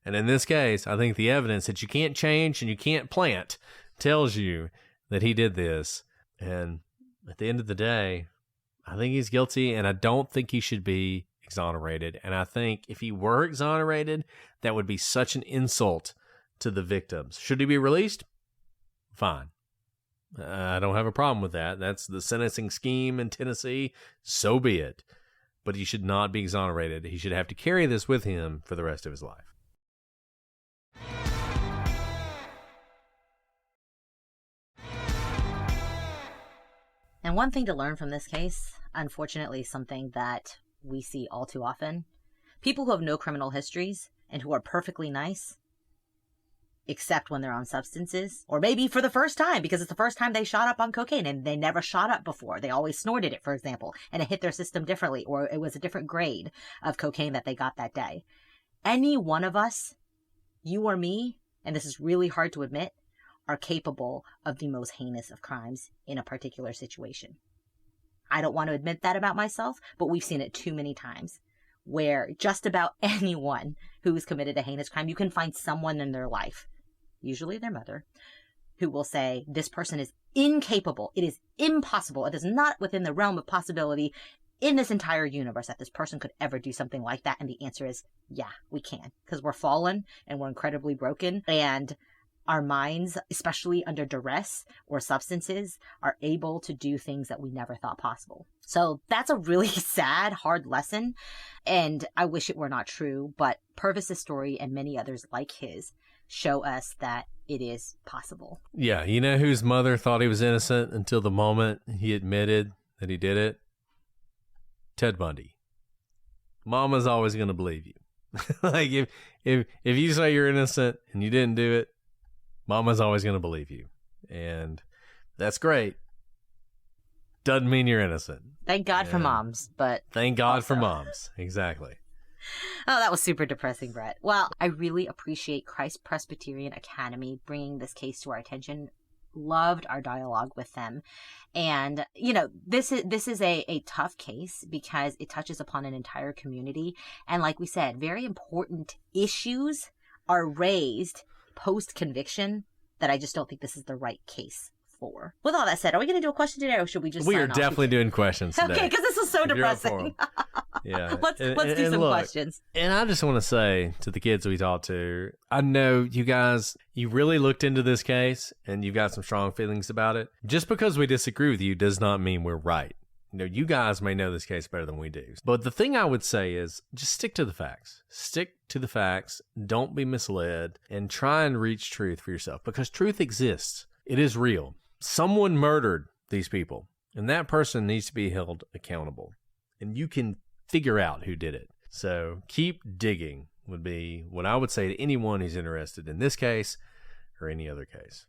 And in this case, I think the evidence that you can't change and you can't plant tells you that he did this. And at the end of the day, I think he's guilty, and I don't think he should be exonerated. And I think if he were exonerated, that would be such an insult to the victims. Should he be released? Fine. I don't have a problem with that. That's the sentencing scheme in Tennessee. So be it. But he should not be exonerated. He should have to carry this with him for the rest of his life. And one thing to learn from this case, unfortunately something that we see all too often, people who have no criminal histories and who are perfectly nice, except when they're on substances, or maybe for the first time, because it's the first time they shot up on cocaine and they never shot up before. They always snorted it, for example, and it hit their system differently, or it was a different grade of cocaine that they got that day. Any one of us, you or me, and this is really hard to admit, are capable of the most heinous of crimes in a particular situation. I don't want to admit that about myself, but we've seen it too many times, where just about anyone who's committed a heinous crime, you can find someone in their life, usually their mother, who will say, this person is incapable. It is impossible. It is not within the realm of possibility. in this entire universe that this person could ever do something like that? And the answer is, yeah, we can. Because we're fallen and we're incredibly broken. And our minds, especially under duress or substances, are able to do things that we never thought possible. So that's a really sad, hard lesson. And I wish it were not true. But Pervis's story and many others like his show us that it is possible. Yeah. You know whose mother thought he was innocent until the moment he admitted that he did it? Ted Bundy. Mama's always going to believe you. Like if you say you're innocent and you didn't do it, Mama's always going to believe you. And that's great. Doesn't mean you're innocent. Thank God for moms, but thank God also for moms. Exactly. Oh, that was super depressing, Brett. Well, I really appreciate Christ Presbyterian Academy bringing this case to our attention. Loved our dialogue with them. And, you know, this is a tough case because it touches upon an entire community. And like we said, very important issues are raised post-conviction that I just don't think this is the right case for. With all that said, are we going to do a question today or should we just We sign are off? definitely doing questions today. Okay, because this is so If you're up for depressing. 'em. Yeah. Let's do some questions. And I just want to say to the kids we talked to, I know you guys, you really looked into this case and you've got some strong feelings about it. Just because we disagree with you does not mean we're right. You know, you guys may know this case better than we do. But the thing I would say is just stick to the facts. Stick to the facts. Don't be misled and try and reach truth for yourself because truth exists. It is real. Someone murdered these people and that person needs to be held accountable. And you can figure out who did it. So keep digging would be what I would say to anyone who's interested in this case or any other case.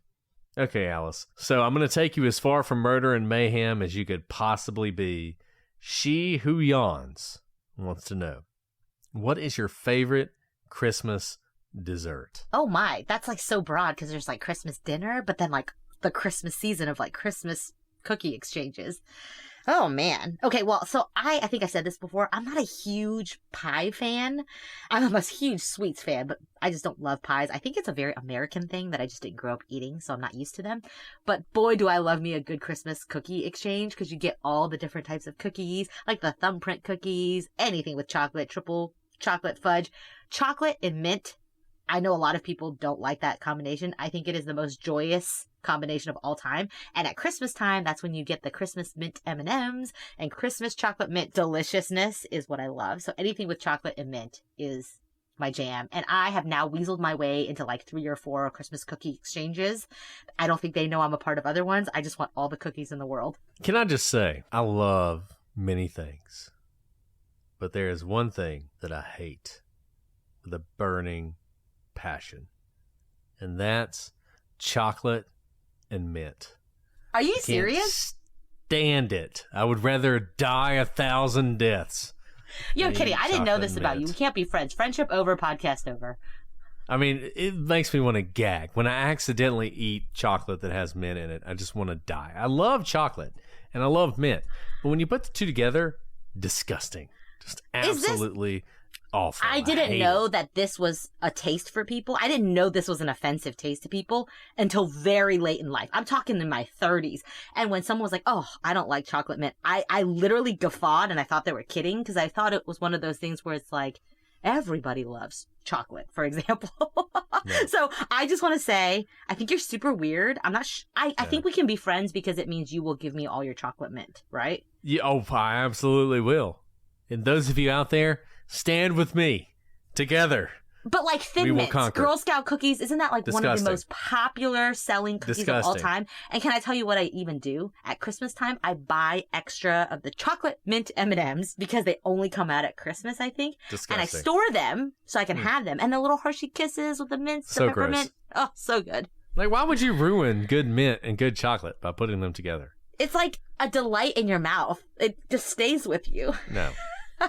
Okay, Alice. So I'm going to take you as far from murder and mayhem as you could possibly be. She Who Yawns wants to know, what is your favorite Christmas dessert? Oh my, that's like so broad because there's like Christmas dinner, but then like the Christmas season of like Christmas cookie exchanges. Oh man. Okay, well, so I think I said this before. I'm not a huge pie fan. I'm a huge sweets fan, but I just don't love pies. I think it's a very American thing that I just didn't grow up eating, so I'm not used to them. But boy, do I love me a good Christmas cookie exchange because you get all the different types of cookies, like the thumbprint cookies, anything with chocolate, triple chocolate fudge, chocolate and mint. I know a lot of people don't like that combination. I think it is the most joyous combination of all time. And at Christmas time, that's when you get the Christmas mint M&Ms and Christmas chocolate mint deliciousness is what I love. So anything with chocolate and mint is my jam. And I have now weaseled my way into like 3 or 4 Christmas cookie exchanges. I don't think they know I'm a part of other ones. I just want all the cookies in the world. Can I just say, I love many things, but there is one thing that I hate with a burning passion, and that's chocolate and mint. Are you Can't serious? Stand it. I would rather die 1,000 deaths. You're than kidding. eat I didn't know chocolate this and about you. mint. We can't be friends. Friendship over, podcast over. I mean, it makes me want to gag. When I accidentally eat chocolate that has mint in it, I just want to die. I love chocolate and I love mint. But when you put the two together, disgusting. Just absolutely awful. I didn't hate know it. that this was a taste for people. I didn't know this was an offensive taste to people until very late in life. I'm talking in my 30s. And when someone was like, oh, I don't like chocolate mint, I literally guffawed and I thought they were kidding because I thought it was one of those things where it's like, everybody loves chocolate, for example. Yeah. So I just want to say, I think you're super weird. I'm not, I think we can be friends because it means you will give me all your chocolate mint, right? Yeah, oh, I absolutely will. And those of you out there, stand with me together. But like We Thin will Mints, conquer. Girl Scout cookies, isn't that like one of the Disgusting. most popular selling cookies of all Disgusting. time? And can I tell you what I even do? At Christmas time, I buy extra of the chocolate mint M&Ms because they only come out at Christmas, I think. Disgusting. And I store them so I can have them. And the little Hershey Kisses with the mints, So the gross. peppermint. Oh, so good. Like, why would you ruin good mint and good chocolate by putting them together? It's like a delight in your mouth. It just stays with you. No.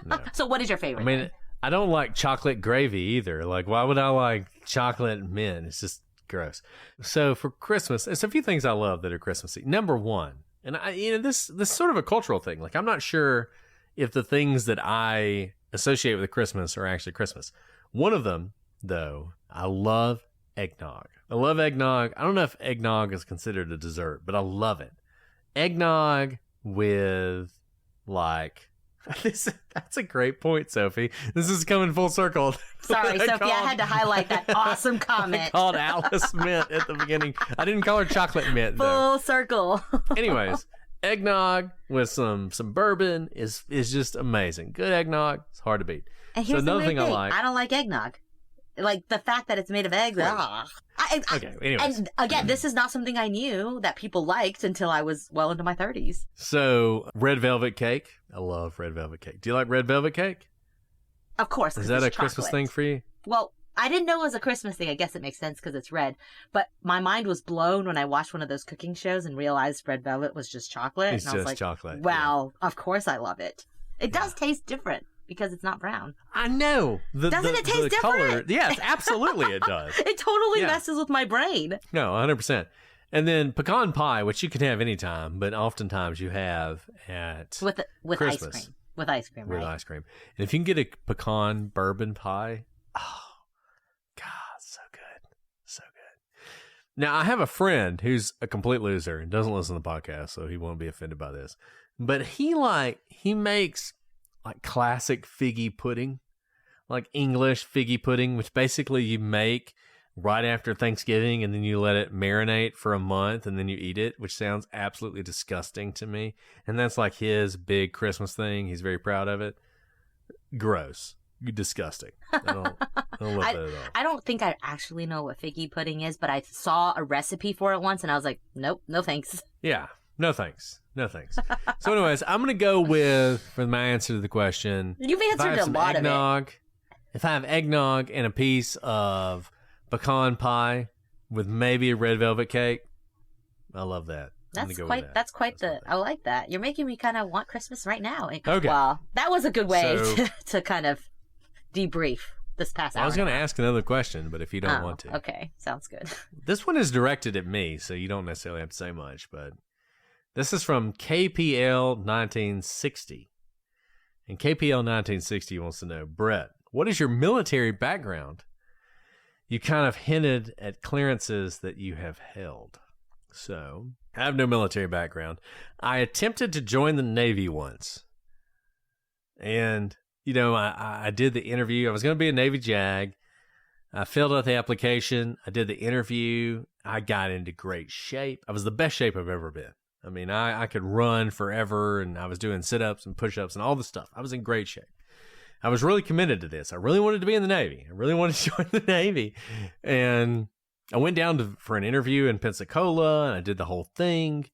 No. So what is your favorite? I mean, then? I don't like chocolate gravy either. Like, why would I like chocolate and mint? It's just gross. So for Christmas, there's a few things I love that are Christmassy. Number one, and this is sort of a cultural thing. Like, I'm not sure if the things that I associate with Christmas are actually Christmas. One of them, though, I love eggnog. I love eggnog. I don't know if eggnog is considered a dessert, but I love it. Eggnog with like That's a great point, Sophie. This is coming full circle. Sorry, Sophie, I had to highlight that awesome comment. I called Alice Mint at the beginning. I didn't call her Chocolate Mint, though. Full circle. Anyways, eggnog with some bourbon is just amazing. Good eggnog, it's hard to beat. And here's another the weird thing I thing. like. I don't like eggnog. Like the fact that it's made of eggs. Okay, anyways. And again, this is not something I knew that people liked until I was well into my 30s. So, red velvet cake. I love red velvet cake. Do you like red velvet cake? Of course. Is that a Christmas thing for you? Well, I didn't know it was a Christmas thing. I guess it makes sense because it's red. But my mind was blown when I watched one of those cooking shows and realized red velvet was just chocolate. It's and I was just like, chocolate. Wow, of course I love it. It does taste different because it's not brown. I know. Doesn't it taste different? Color, yes, absolutely it does. It totally messes with my brain. No, 100%. And then pecan pie, which you can have anytime, but oftentimes you have at with Christmas. ice cream. With ice cream, right? With ice cream. And if you can get a pecan bourbon pie, oh, God, so good. So good. Now, I have a friend who's a complete loser and doesn't listen to the podcast, so he won't be offended by this. But he makes like classic figgy pudding, like English figgy pudding, which basically you make right after Thanksgiving and then you let it marinate for a month and then you eat it, which sounds absolutely disgusting to me. And that's like his big Christmas thing. He's very proud of it. Gross. Disgusting. I don't love that at all. I don't think I actually know what figgy pudding is, but I saw a recipe for it once and I was like, nope, no thanks. Yeah. No thanks. No thanks. So anyways, I'm going to go with, for my answer to the question. You've answered a lot of it. If I have eggnog and a piece of pecan pie with maybe a red velvet cake, I love that. I like that. You're making me kind of want Christmas right now. Okay. Well, that was a good way to kind of debrief this past hour. I was going to ask another question, but if you don't want to. Okay. Sounds good. This one is directed at me, so you don't necessarily have to say much, but this is from KPL 1960. And KPL 1960 wants to know, Brett, what is your military background? You kind of hinted at clearances that you have held. So, I have no military background. I attempted to join the Navy once. And, I did the interview. I was going to be a Navy JAG. I filled out the application. I did the interview. I got into great shape. I was the best shape I've ever been. I mean, I could run forever, and I was doing sit-ups and push-ups and all the stuff. I was in great shape. I was really committed to this. I really wanted to be in the Navy. I really wanted to join the Navy. And I went down for an interview in Pensacola, and I did the whole thing.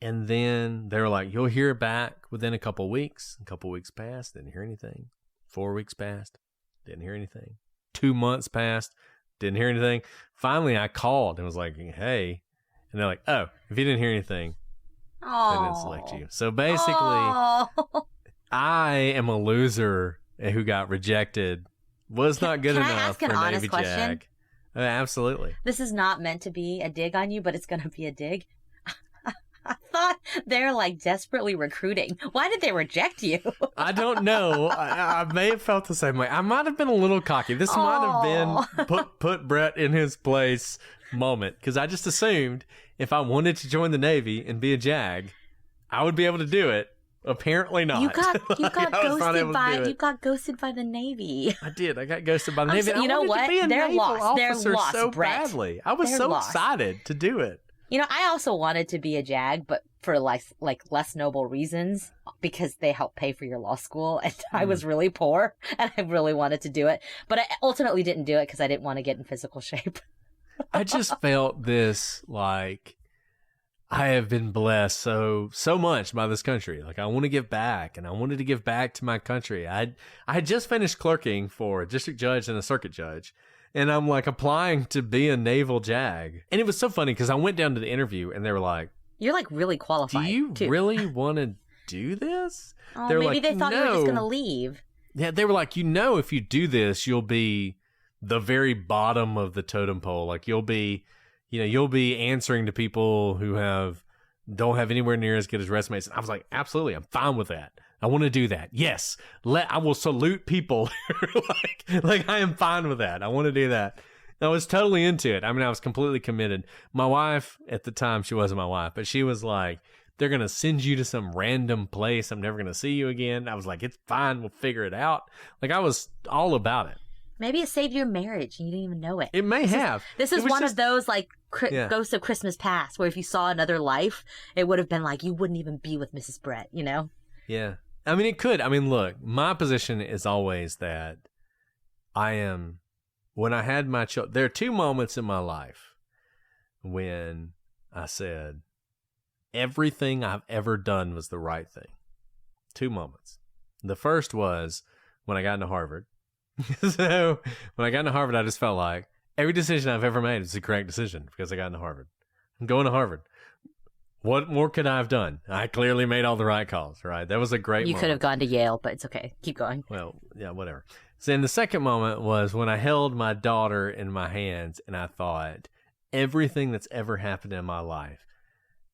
And then they were like, you'll hear back within a couple weeks. A couple weeks passed, didn't hear anything. 4 weeks passed, didn't hear anything. 2 months passed, didn't hear anything. Finally, I called and was like, hey. And they're like, oh, if you didn't hear anything, they didn't select you. So basically, I am a loser who got rejected, was not good enough for Navy JAG. Absolutely. This is not meant to be a dig on you, but it's going to be a dig. I thought they're like desperately recruiting. Why did they reject you? I don't know. I may have felt the same way. I might have been a little cocky. This might have been put Brett in his place moment, because I just assumed if I wanted to join the Navy and be a JAG, I would be able to do it. Apparently not. You got ghosted by the Navy. I did. I got ghosted by the Navy. You know what? They're lost. They're lost, so Brett. badly. I was so excited to do it. I also wanted to be a JAG, but for like less noble reasons, because they help pay for your law school, and I was really poor, and I really wanted to do it, but I ultimately didn't do it because I didn't want to get in physical shape. I just felt this like I have been blessed so much by this country. Like, I want to give back, and I wanted to give back to my country. I had just finished clerking for a district judge and a circuit judge. And I'm like applying to be a naval JAG. And it was so funny because I went down to the interview and they were like, you're like really qualified. Do you really want to do this? Oh, maybe they thought you were just going to leave. Yeah, they were like, if you do this, you'll be the very bottom of the totem pole. Like you'll be answering to people who don't have anywhere near as good as resumes. And I was like, absolutely, I'm fine with that. I want to do that. Yes. I will salute people. like I am fine with that. I want to do that. I was totally into it. I mean, I was completely committed. My wife at the time, she wasn't my wife, but she was like, they're going to send you to some random place. I'm never going to see you again. I was like, it's fine. We'll figure it out. Like, I was all about it. Maybe it saved your marriage and you didn't even know it. It may have. This is one of those, like, Ghosts of Christmas Past, where if you saw another life, it would have been like, you wouldn't even be with Mrs. Brett, you know? Yeah. I mean, it could. I mean, look, my position is always that when I had my children, there are two moments in my life when I said, everything I've ever done was the right thing. Two moments. The first was when I got into Harvard. So when I got into Harvard, I just felt like every decision I've ever made was the correct decision because I got into Harvard. I'm going to Harvard. What more could I have done? I clearly made all the right calls, right? That was a great moment. You could have gone to Yale, but it's okay. Keep going. Well, yeah, whatever. So then the second moment was when I held my daughter in my hands and I thought, everything that's ever happened in my life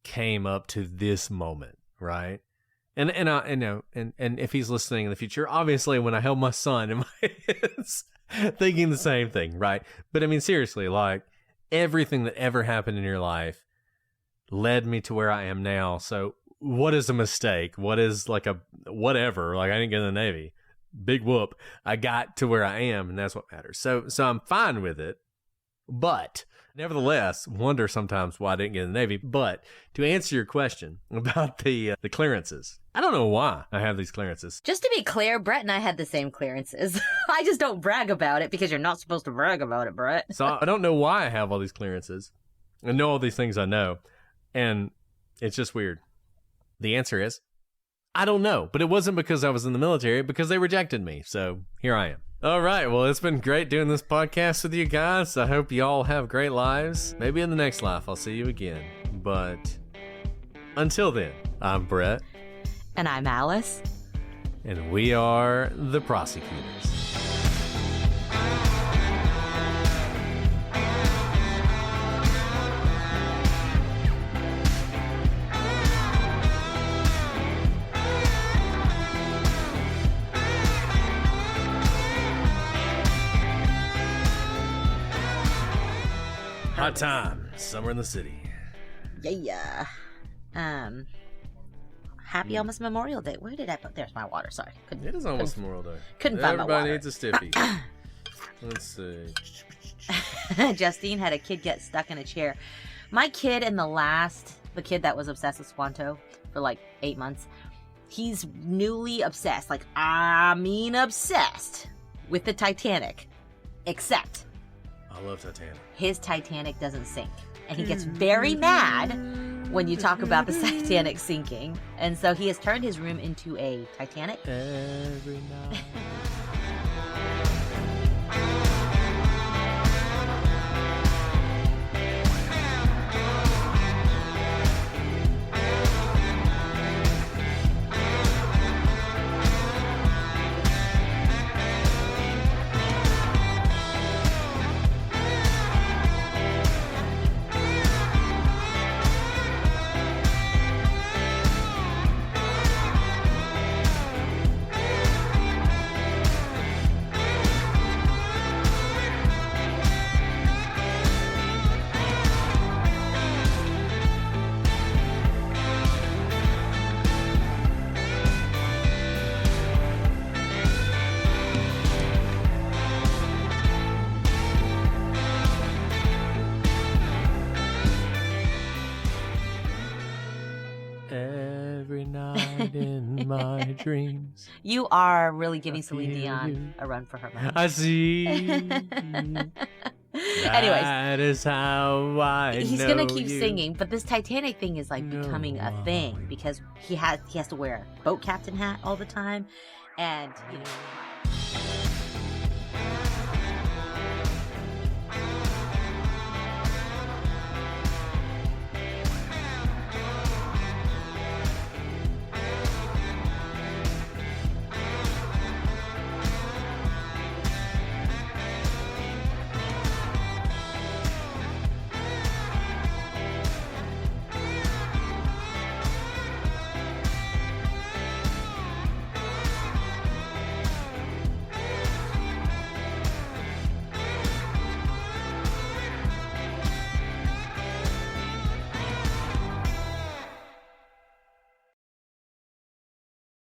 came up to this moment, right? And if he's listening in the future, obviously when I held my son in my hands, thinking the same thing, right? But I mean, seriously, like everything that ever happened in your life led me to where I am now. So what is a mistake? What is like a whatever? Like I didn't get in the Navy. Big whoop. I got to where I am, and that's what matters. So I'm fine with it. But nevertheless, wonder sometimes why I didn't get in the Navy. But to answer your question about the clearances, I don't know why I have these clearances. Just to be clear, Brett and I had the same clearances. I just don't brag about it because you're not supposed to brag about it, Brett. So I don't know why I have all these clearances. I know all these things I know. And it's just weird. The answer is, I don't know. But it wasn't because I was in the military, because they rejected me. So here I am. All right. Well, it's been great doing this podcast with you guys. I hope you all have great lives. Maybe in the next life I'll see you again. But until then, I'm Brett. And I'm Alice. And we are the prosecutors. Hot time. Summer in the city. Yeah. Happy almost Memorial Day. Where did I put? There's my water. Sorry. It is almost Memorial Day. Couldn't find my water. Everybody needs a stiffy. Let's see. Justine had a kid get stuck in a chair. My kid the kid that was obsessed with Squanto for like 8 months, he's newly obsessed. Like, I mean obsessed with the Titanic. Except I love Titanic. His Titanic doesn't sink. And he gets very mad when you talk about the Titanic sinking. And so he has turned his room into a Titanic. Every night. Every night in my dreams. You are really giving Celine Dion a run for her money. I see. Anyways, that is how I he's know gonna keep you. singing, but this Titanic thing is like becoming a thing because he has to wear a boat captain hat all the time, and you know.